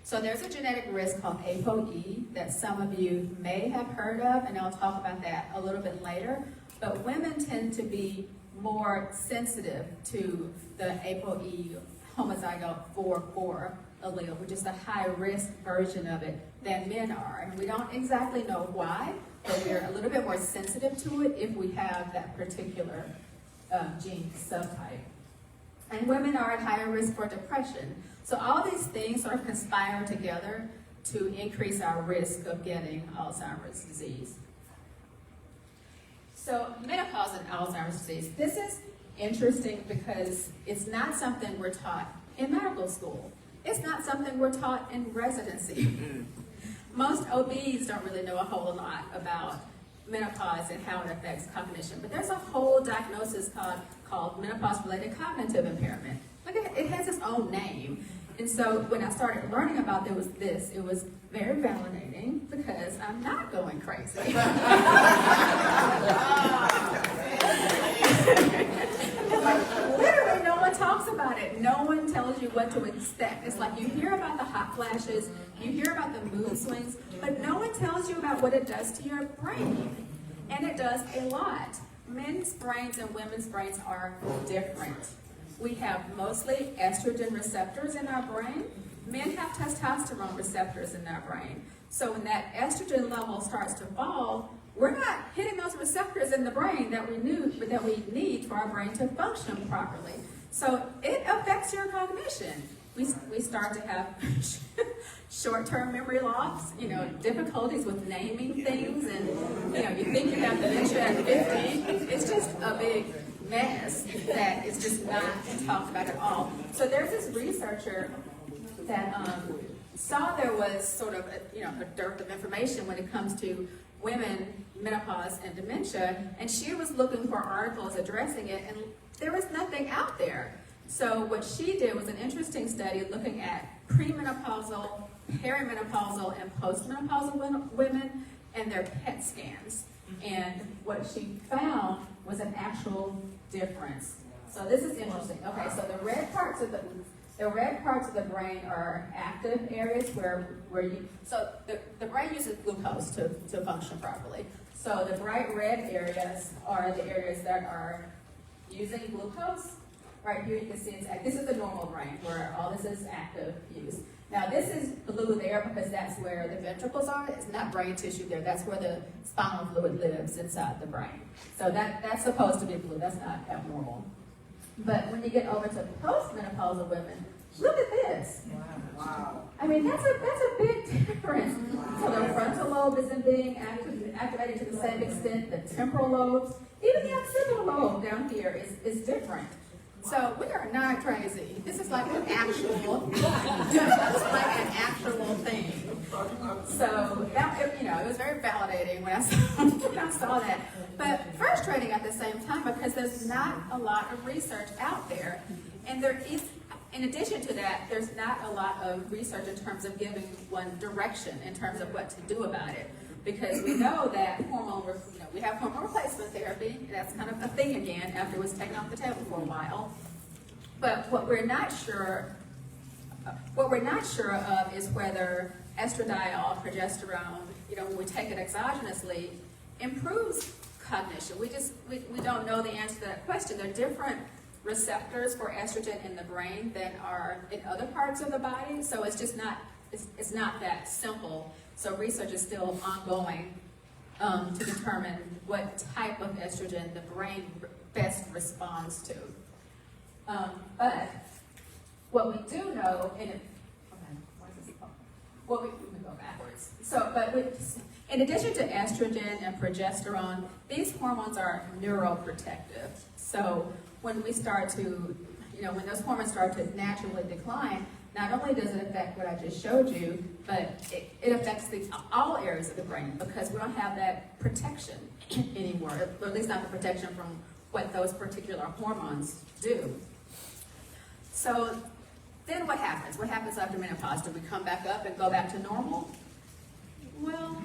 So there's a genetic risk called ApoE that some of you may have heard of, and I'll talk about that a little bit later. But women tend to be more sensitive to the ApoE homozygote 4/4 allele, which is the high-risk version of it, than men are. And we don't exactly know why, but we're a little bit more sensitive to it if we have that particular gene subtype. And women are at higher risk for depression. So all these things sort of conspire together to increase our risk of getting Alzheimer's disease. So menopause and Alzheimer's disease. This is interesting because it's not something we're taught in medical school. It's not something we're taught in residency. Most OBs don't really know a whole lot about menopause and how it affects cognition, but there's a whole diagnosis called menopause-related cognitive impairment. It has its own name. And so when I started learning about it was very validating, because I'm not going crazy. Literally, no one talks about it. No one tells you what to expect. It's like you hear about the hot flashes, you hear about the mood swings, but no one tells you about what it does to your brain. And it does a lot. Men's brains and women's brains are different. We have mostly estrogen receptors in our brain. Men have testosterone receptors in our brain. So when that estrogen level starts to fall, we're not hitting those receptors in the brain that we need for our brain to function properly. So it affects your cognition. We start to have short-term memory loss, difficulties with naming things, and you think you have dementia at 50. It's just a big mess that is just not talked about at all. So there's this researcher that saw there was sort of a dearth of information when it comes to women, menopause, and dementia, and she was looking for articles addressing it, and there was nothing out there. So what she did was an interesting study looking at premenopausal, perimenopausal, and postmenopausal women and their PET scans. And what she found was an actual difference. So this is interesting. Okay, so the red parts of the brain are active areas where the brain uses glucose to function properly. So the bright red areas are the areas that are using glucose. Right here you can see this is the normal brain where all this is active use. Now this is blue there because that's where the ventricles are. It's not brain tissue there. That's where the spinal fluid lives inside the brain. So that's supposed to be blue. That's not abnormal. But when you get over to postmenopausal women, look at this. Wow. I mean, that's a big difference. So the frontal lobe isn't being activated to the same extent. The temporal lobes, even the occipital lobe down here is different. So we are not crazy. This is like an actual, thing. So that, it was very validating when I saw that. But frustrating at the same time because there's not a lot of research out there, and there is. In addition to that, there's not a lot of research in terms of giving one direction in terms of what to do about it. Because we know that we have hormone replacement therapy. That's kind of a thing again after it was taken off the table for a while. But what we're not sure of is whether estradiol, progesterone, when we take it exogenously, improves cognition. We don't know the answer to that question. There are different receptors for estrogen in the brain than are in other parts of the body. So it's just not that simple. So research is still ongoing to determine what type of estrogen the brain best responds to. But what we do know, we can go backwards. In addition to estrogen and progesterone, these hormones are neuroprotective. So when we start to, when those hormones start to naturally decline, not only does it affect what I just showed you, but it affects all areas of the brain because we don't have that protection anymore, or at least not the protection from what those particular hormones do. So then what happens? What happens after menopause? Do we come back up and go back to normal? Well,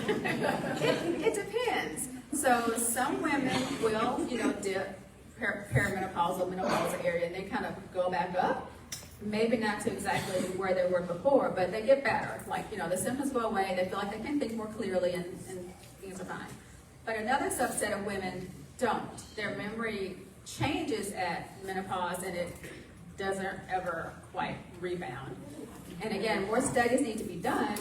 it depends. So some women will, dip perimenopausal, menopausal area, and they kind of go back up. Maybe not to exactly where they were before, but they get better. Like, the symptoms go away, they feel like they can think more clearly, and things are fine. But another subset of women don't. Their memory changes at menopause, and it doesn't ever quite rebound. And again, more studies need to be done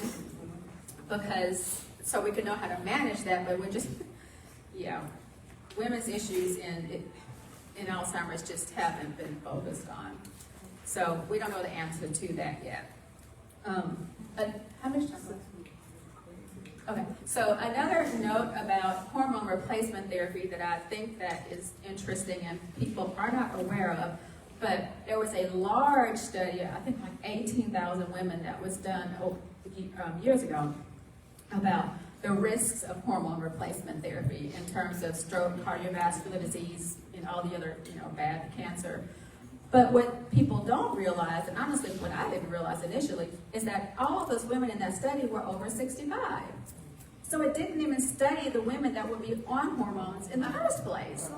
so we can know how to manage that, but we're just, women's issues in Alzheimer's just haven't been focused on. So we don't know the answer to that yet. How much time left? Okay, so another note about hormone replacement therapy that I think that is interesting and people are not aware of, but there was a large study, I think like 18,000 women that was done years ago about the risks of hormone replacement therapy in terms of stroke, cardiovascular disease, and all the other, bad cancer. But what people don't realize, and honestly what I didn't realize initially, is that all of those women in that study were over 65. So it didn't even study the women that would be on hormones in the first place.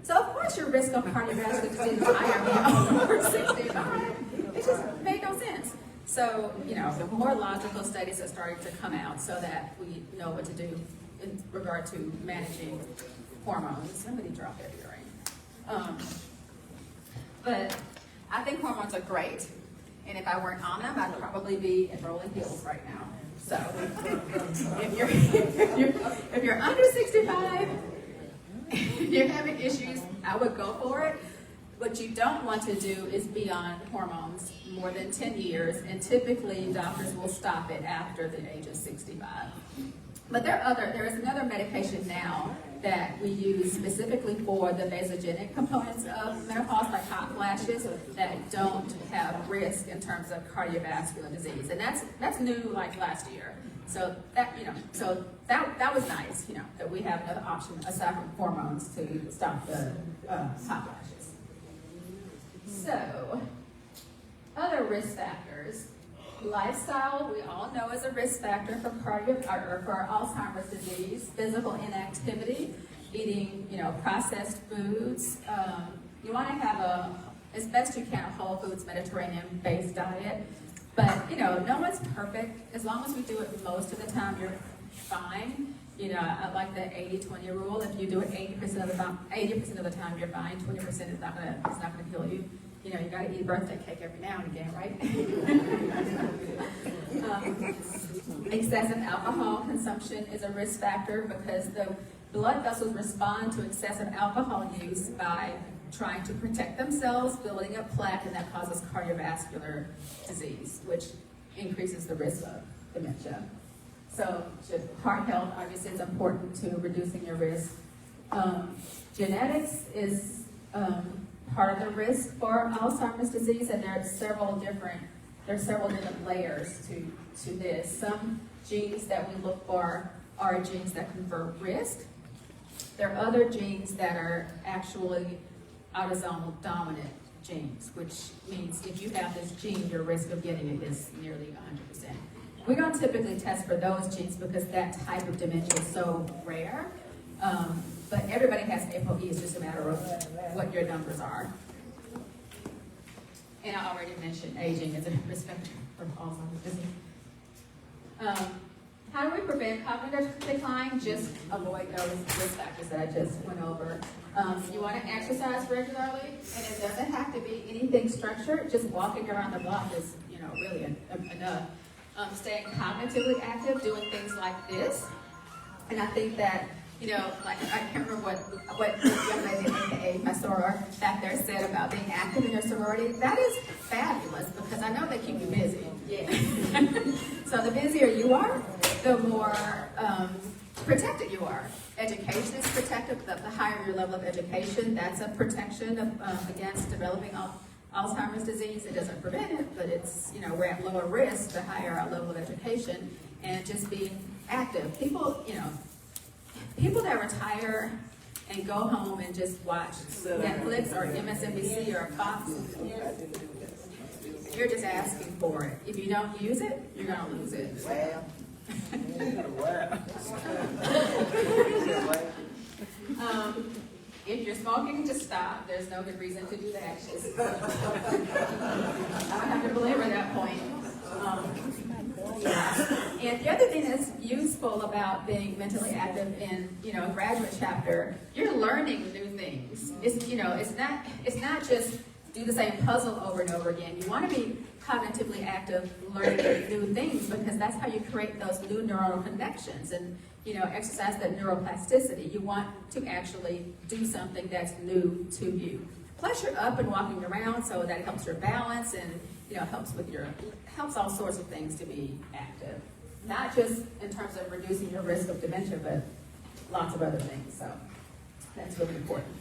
So of course your risk of cardiovascular disease is higher being over 65. It just made no sense. So, the more logical studies are starting to come out so that we know what to do in regard to managing hormones. Somebody dropped that earring. But I think hormones are great. And if I weren't on them, I'd probably be in rolling heels right now. So if you're under 65, you're having issues, I would go for it. What you don't want to do is be on hormones more than 10 years, and typically doctors will stop it after the age of 65. But there is another medication now that we use specifically for the vasogenic components of menopause, like hot flashes, that don't have risk in terms of cardiovascular disease, and that's new like last year. So that was nice, that we have another option aside from hormones to stop the hot flashes. So, other risk factors. Lifestyle, we all know, is a risk factor for for Alzheimer's disease. Physical inactivity, eating, processed foods. You want to have as best you can, a whole foods Mediterranean-based diet. But no one's perfect. As long as we do it most of the time, you're fine. I like the 80-20 rule. If you do it 80% of the time, you're fine. 20% is not gonna kill you. You gotta eat birthday cake every now and again, right? Excessive alcohol consumption is a risk factor because the blood vessels respond to excessive alcohol use by trying to protect themselves, building up plaque, and that causes cardiovascular disease, which increases the risk of dementia. So heart health obviously is important to reducing your risk. Genetics is part of the risk for Alzheimer's disease, and there are several different layers to this. Some genes that we look for are genes that confer risk. There are other genes that are actually autosomal dominant genes, which means if you have this gene, your risk of getting it is nearly 100%. We don't typically test for those genes because that type of dementia is so rare. But everybody has ApoE, it's just a matter of what your numbers are. And I already mentioned aging as a risk factor for Alzheimer's disease. How do we prevent cognitive decline? Just avoid those risk factors that I just went over. You want to exercise regularly, and it doesn't have to be anything structured. Just walking around the block is, really enough. Staying cognitively active, doing things like this. And I think that, I can't remember what young lady, aka my soror, back there said about being active in your sorority. That is fabulous because I know they keep you busy. Yeah. So the busier you are, the more protected you are. Education is protected. The higher your level of education, that's a protection against developing Alzheimer's disease. It doesn't prevent it, but it's, we're at lower risk the higher our level of education, and just being active. People that retire and go home and just watch Netflix or MSNBC or Fox, you're just asking for it. If you don't use it, you're going to lose it. If you're smoking, just stop. There's no good reason to do that. I don't have to belabor that point. And the other thing that's useful about being mentally active in, a graduate chapter, you're learning new things. It's not just do the same puzzle over and over again. You want to be cognitively active, learning new things, because that's how you create those new neural connections and, exercise that neuroplasticity. You want to actually do something that's new to you. Plus, you're up and walking around, so that helps your balance and helps all sorts of things to be active. Not just in terms of reducing your risk of dementia, but lots of other things. So that's really important.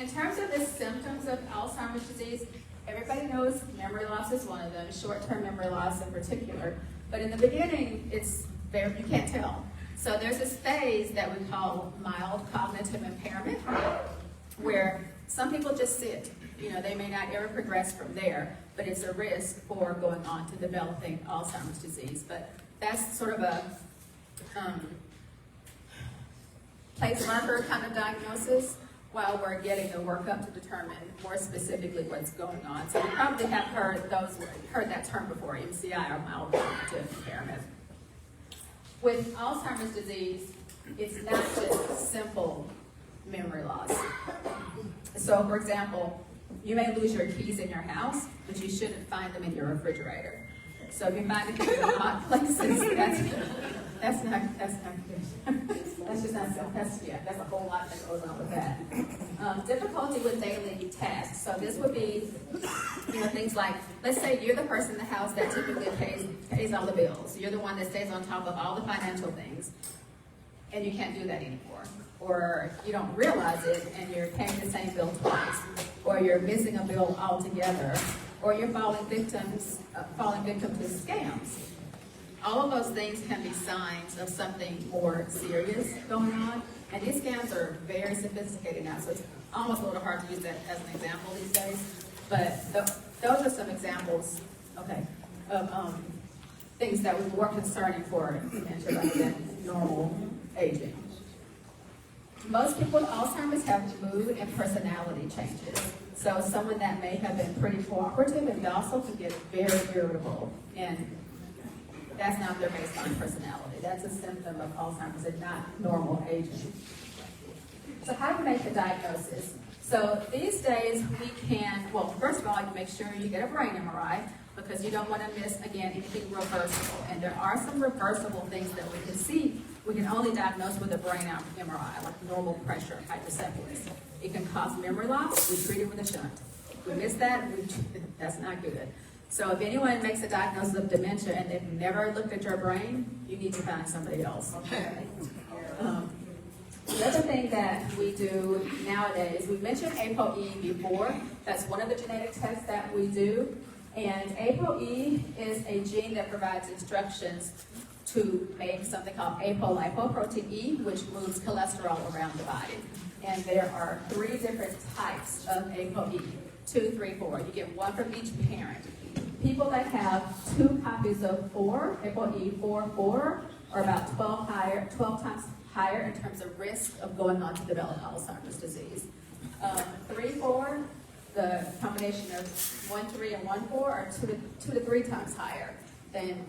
In terms of the symptoms of Alzheimer's disease, everybody knows memory loss is one of them, short-term memory loss in particular. But in the beginning, you can't tell. So there's this phase that we call mild cognitive impairment, where some people just sit. They may not ever progress from there, but it's a risk for going on to developing Alzheimer's disease. But that's sort of a place marker kind of diagnosis while we're getting the workup to determine more specifically what's going on. So you probably have heard that term before, MCI, or mild cognitive impairment. With Alzheimer's disease, it's not just simple memory loss. So, for example, you may lose your keys in your house, but you shouldn't find them in your refrigerator. So if you find the keys in hot places, that's not good. That's just not, that's a whole lot that goes on with that. Difficulty with daily tasks. So this would be, things like, let's say you're the person in the house that typically pays all the bills. You're the one that stays on top of all the financial things, and you can't do that anymore. Or you don't realize it, and you're paying the same bill twice. Or you're missing a bill altogether. Or you're falling victim to scams. All of those things can be signs of something more serious going on. And these scams are very sophisticated now, so it's almost a little hard to use that as an example these days. But those are some examples, of things that were more concerning for dementia rather than normal aging. Most people with Alzheimer's have mood and personality changes. So someone that may have been pretty cooperative and also can get very irritable, and that's not their baseline personality. That's a symptom of Alzheimer's and not normal aging. So how do we make the diagnosis? So these days we can, first of all, you make sure you get a brain MRI because you don't want to miss, again, anything reversible. And there are some reversible things that we can see. We can only diagnose with a brain MRI, like normal pressure, hydrocephalus. It can cause memory loss. We treat it with a shunt. If we miss that, that's not good. So if anyone makes a diagnosis of dementia and they've never looked at your brain, you need to find somebody else. The other thing that we do nowadays, we mentioned ApoE before. That's one of the genetic tests that we do. And ApoE is a gene that provides instructions to make something called apolipoprotein E, which moves cholesterol around the body. And there are 3 different types of ApoE, 2, 3, 4. You get one from each parent. People that have 2 copies of 4, ApoE 4 are about 12 times higher in terms of risk of going on to develop Alzheimer's disease. 3, 4, the combination of 1, 3, and 1, 4 are 2 to 3 times higher than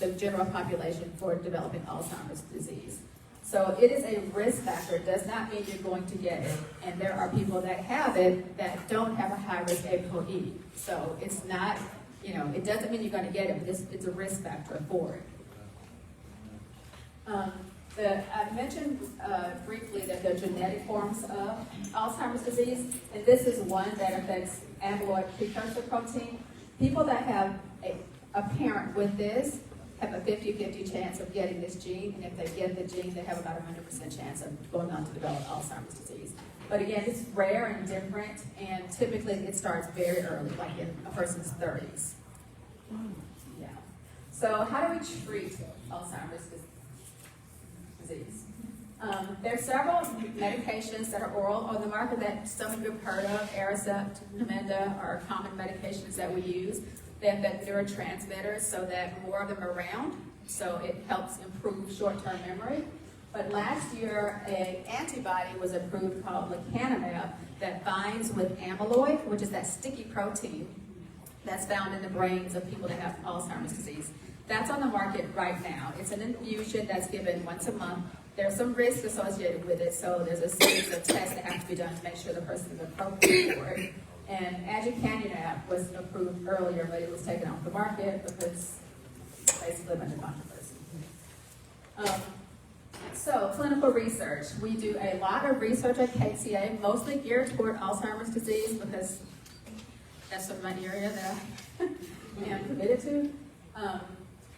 the general population for developing Alzheimer's disease. So it is a risk factor. It does not mean you're going to get it. And there are people that have it that don't have a high-risk ApoE. So it's not, it doesn't mean you're going to get it, but it's a risk factor for it. I mentioned briefly that there are genetic forms of Alzheimer's disease, and this is one that affects amyloid precursor protein. People that have a parent with this have a 50-50 chance of getting this gene, and if they get the gene, they have about a 100% chance of going on to develop Alzheimer's disease. But again, it's rare and different, and typically it starts very early, like in a person's 30s. Yeah. So how do we treat Alzheimer's disease? There are several medications that are oral on the market that some of you have heard of. Aricept, Namenda are common medications that we use. They have neurotransmitters so that more of them are around, so it helps improve short-term memory. But last year, an antibody was approved called lecanemab that binds with amyloid, which is that sticky protein that's found in the brains of people that have Alzheimer's disease. That's on the market right now. It's an infusion that's given once a month. There's some risks associated with it, so there's a series of tests that have to be done to make sure the person is appropriate for it. And aducanumab was approved earlier, but it was taken off the market because basically a bunch of controversy. So clinical research. We do a lot of research at KCA, mostly geared toward Alzheimer's disease because that's sort of my area that I am committed to.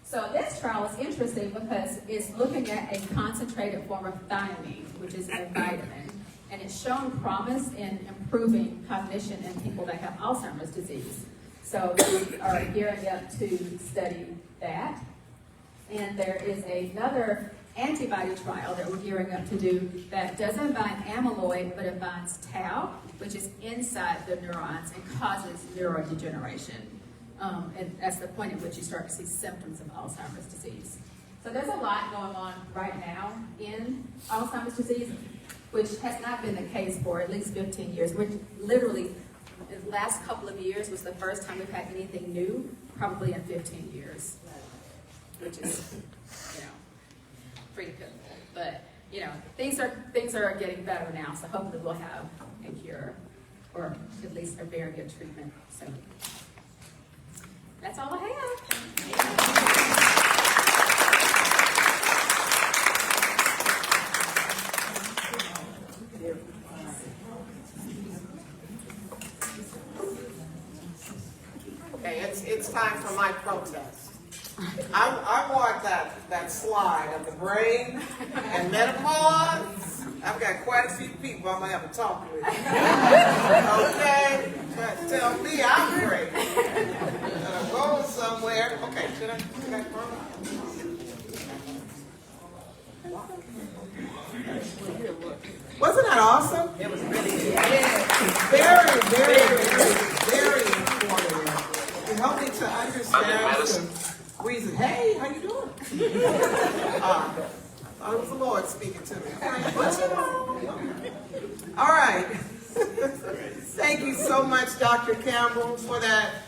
So this trial is interesting because it's looking at a concentrated form of thiamine, which is a vitamin. And it's shown promise in improving cognition in people that have Alzheimer's disease. So we are gearing up to study that. And there is another antibody trial that we're gearing up to do that doesn't bind amyloid, but it binds tau, which is inside the neurons and causes neurodegeneration. And that's the point at which you start to see symptoms of Alzheimer's disease. So there's a lot going on right now in Alzheimer's disease, which has not been the case for at least 15 years, which literally the last couple of years was the first time we've had anything new, probably in 15 years, which is, pretty good. But, things are getting better now, so hopefully we'll have a cure, or at least a very good treatment soon. That's all I have. Okay, it's time for my protest. I want that slide of the brain and menopause. I've got quite a few people I'm gonna have to talk with. Okay, try to tell me I'm great. I'm going somewhere. Okay, should I Wasn't that awesome? It was really good. Very, very informative. It helped me to understand some reasons. Hey, how you doing? It was the Lord speaking to me. All right. Thank you so much, Dr. Campbell, for that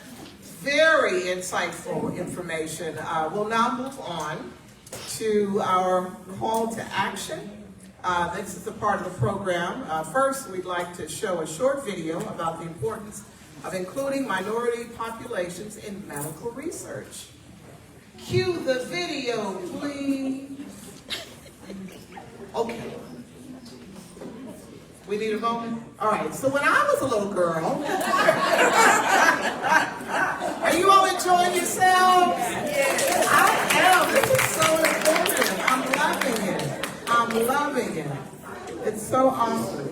very insightful information. We'll now move on to our call to action. This is a part of the program. First, we'd like to show a short video about the importance of including minority populations in medical research. Cue the video, please. Okay. We need a moment? All right, so when I was a little girl, are you all enjoying yourselves? Yes. I am. This is so informative. I'm loving it. I'm loving it. It's so awesome.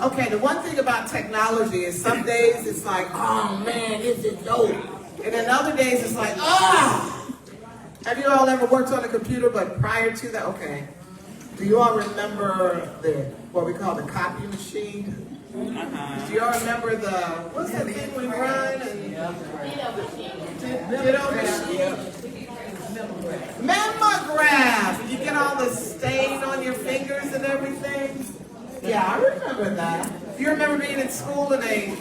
Okay, the one thing about technology is some days it's like, oh man, this is dope. And then other days it's like, ah! Have you all ever worked on a computer, but prior to that, okay. Do you all remember what we call the copy machine? Do you all remember what's that thing we run? Ditto machine? Memograph. You get all the stain on your fingers and everything. Yeah, I remember that. You remember being in school and they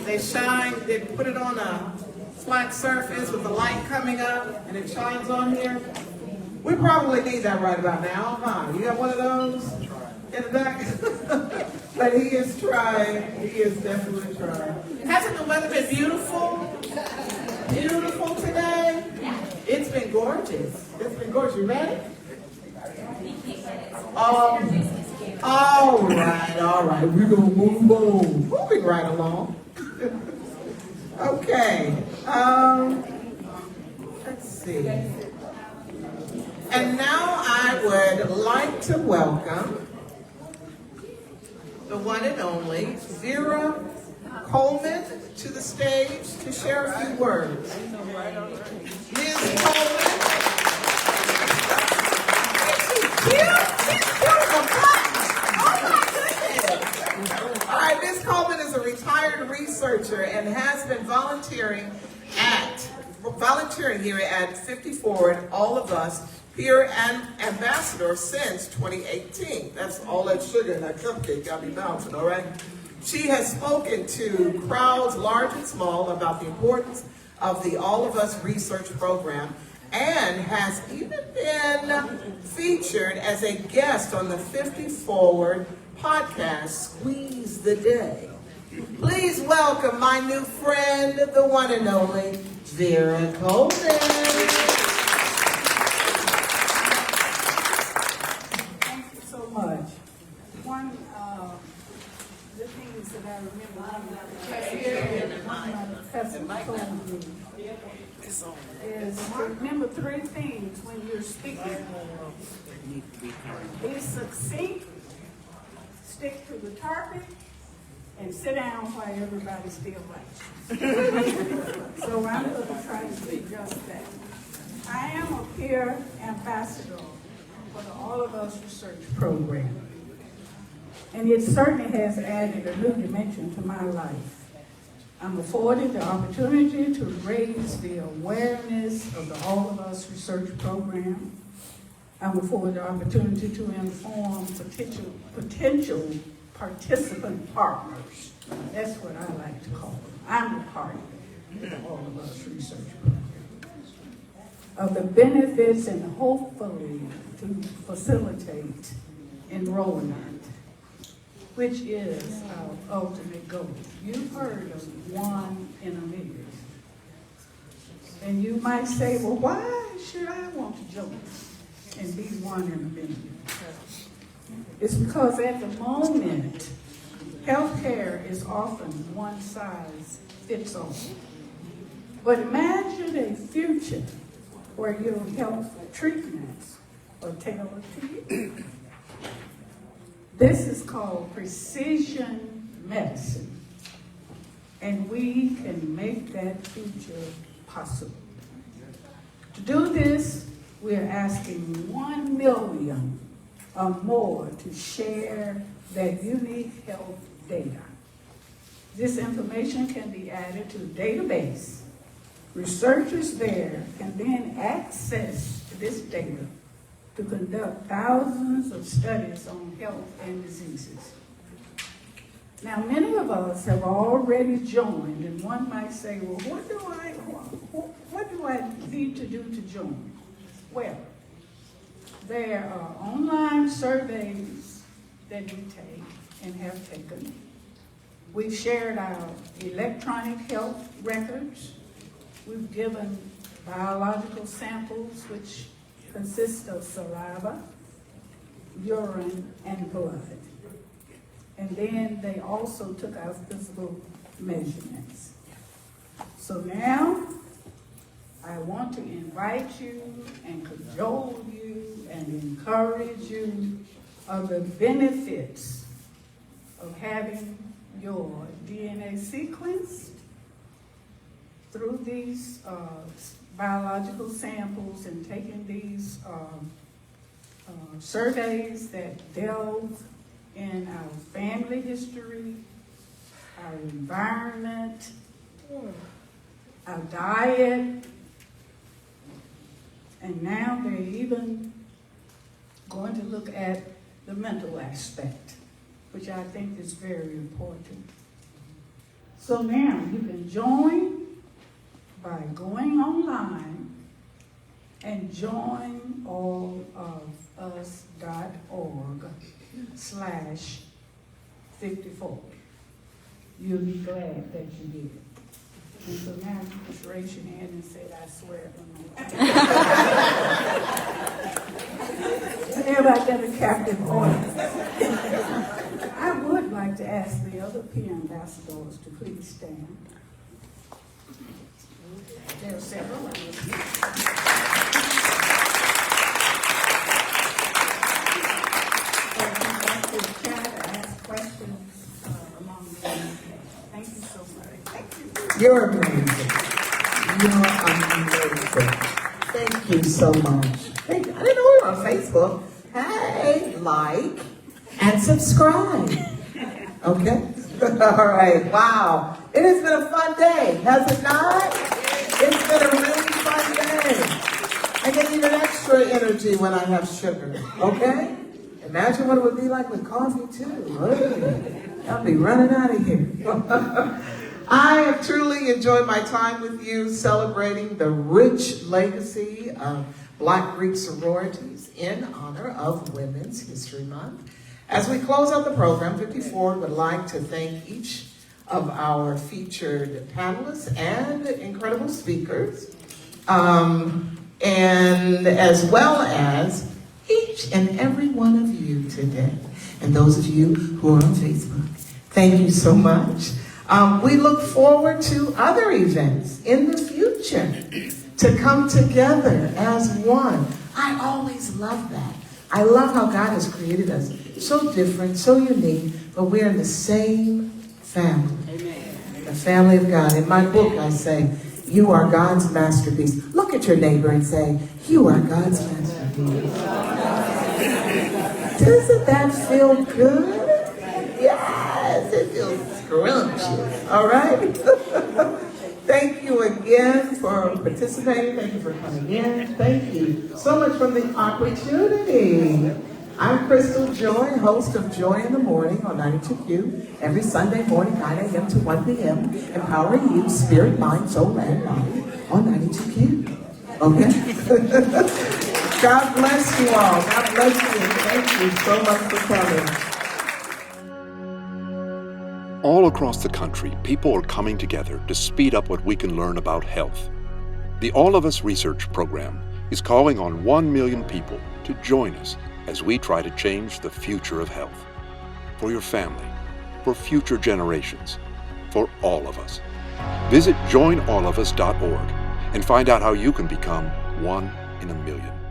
put it on a flat surface with the light coming up and it shines on here? We probably need that right about now, huh? You got one of those in the back? But he is trying. He is definitely trying. Hasn't the weather been beautiful? Beautiful today? It's been gorgeous. It's been gorgeous. You ready? All right. We're going to move on. Moving right along. Okay. Let's see. And now I would like to welcome the one and only Vera Coleman to the stage to share a few words. Ms. Coleman. She's cute. All right, Ms. Coleman is a retired researcher and has been volunteering here at FiftyForward, All of Us, peer and ambassador since 2018. That's all that sugar and that cupcake got me bouncing, all right? She has spoken to crowds large and small about the importance of the All of Us research program and has even been featured as a guest on the FiftyForward podcast, Squeeze the Day. Please welcome my new friend, the one and only Vera Coleman. Much. One of the things that I remember when my professor told me is remember three things when you're speaking. Be succinct, stick to the topic, and sit down while everybody still watches. So I'm going to try to do just that. I am a peer ambassador for the All of Us research program. And it certainly has added a new dimension to my life. I'm afforded the opportunity to raise the awareness of the All of Us research program. I'm afforded the opportunity to inform potential participant partners. That's what I like to call them. I'm a part of the All of Us research program. Of the benefits and hopefully to facilitate enrollment, which is our ultimate goal. You've heard of 1 in a million. And you might say, well, why should I want to join and be 1 in a million? It's because at the moment, Healthcare is often one size fits all. But imagine a future where your health treatments are tailored to you. This is called precision medicine, and we can make that future possible. To do this, we are asking 1 million or more to share their unique health data. This information can be added to the database. Researchers there can then access this data to conduct thousands of studies on health and diseases. Now, many of us have already joined, and one might say, well, what do I need to do to join? Well, there are online surveys that we take and have taken. We've shared our electronic health records. We've given biological samples, which consist of saliva, urine, and blood. And then they also took our physical measurements. So now, I want to invite you and cajole you and encourage you of the benefits of having your DNA sequenced through these biological samples and taking these surveys that delve in our family history, our environment, our diet, and now they're even going to look at the mental aspect, which I think is very important. So now you can join by going online and join allofus.org/FiftyForward. You'll be glad that you did. And so now you just raise your hand and say, I swear on everybody got a captive audience. I would like to ask the other peer ambassadors to please stand. There are several of us. If you'd like to chat or ask questions among them, thank you so much. Thank you. You're amazing. You're amazing. Thank you so much. Thank you. I didn't know we were on Facebook. Hey, like and subscribe. Okay? All right. Wow. It has been a fun day, has it not? It's been a really fun day. I get even extra energy when I have sugar. Okay? Imagine what it would be like with coffee, too. I'll be running out of here. I have truly enjoyed my time with you celebrating the rich legacy of Black Greek Sororities in honor of Women's History Month. As we close out the program, 54 would like to thank each of our featured panelists and incredible speakers, and as well as each and every one of you today, and those of you who are on Facebook. Thank you so much. We look forward to other events in the future to come together as one. I always love that. I love how God has created us so different, so unique, but we're in the same family. Amen. The family of God. In my book, I say, you are God's masterpiece. Look at your neighbor and say, you are God's masterpiece. Doesn't that feel good? Yes, it feels scrumptious. All right? Thank you again for participating. Thank you for coming in. Thank you so much for the opportunity. I'm Crystal Joy, host of Joy in the Morning on 92Q, every Sunday morning, 9 a.m. to 1 p.m., empowering you, spirit, mind, soul, and body on 92Q. Okay? God bless you all. God bless you. Thank you so much for coming. All across the country, people are coming together to speed up what we can learn about health. The All of Us Research Program is calling on 1 million people to join us as we try to change the future of health. For your family, for future generations, for all of us. Visit joinallofus.org and find out how you can become one in a million.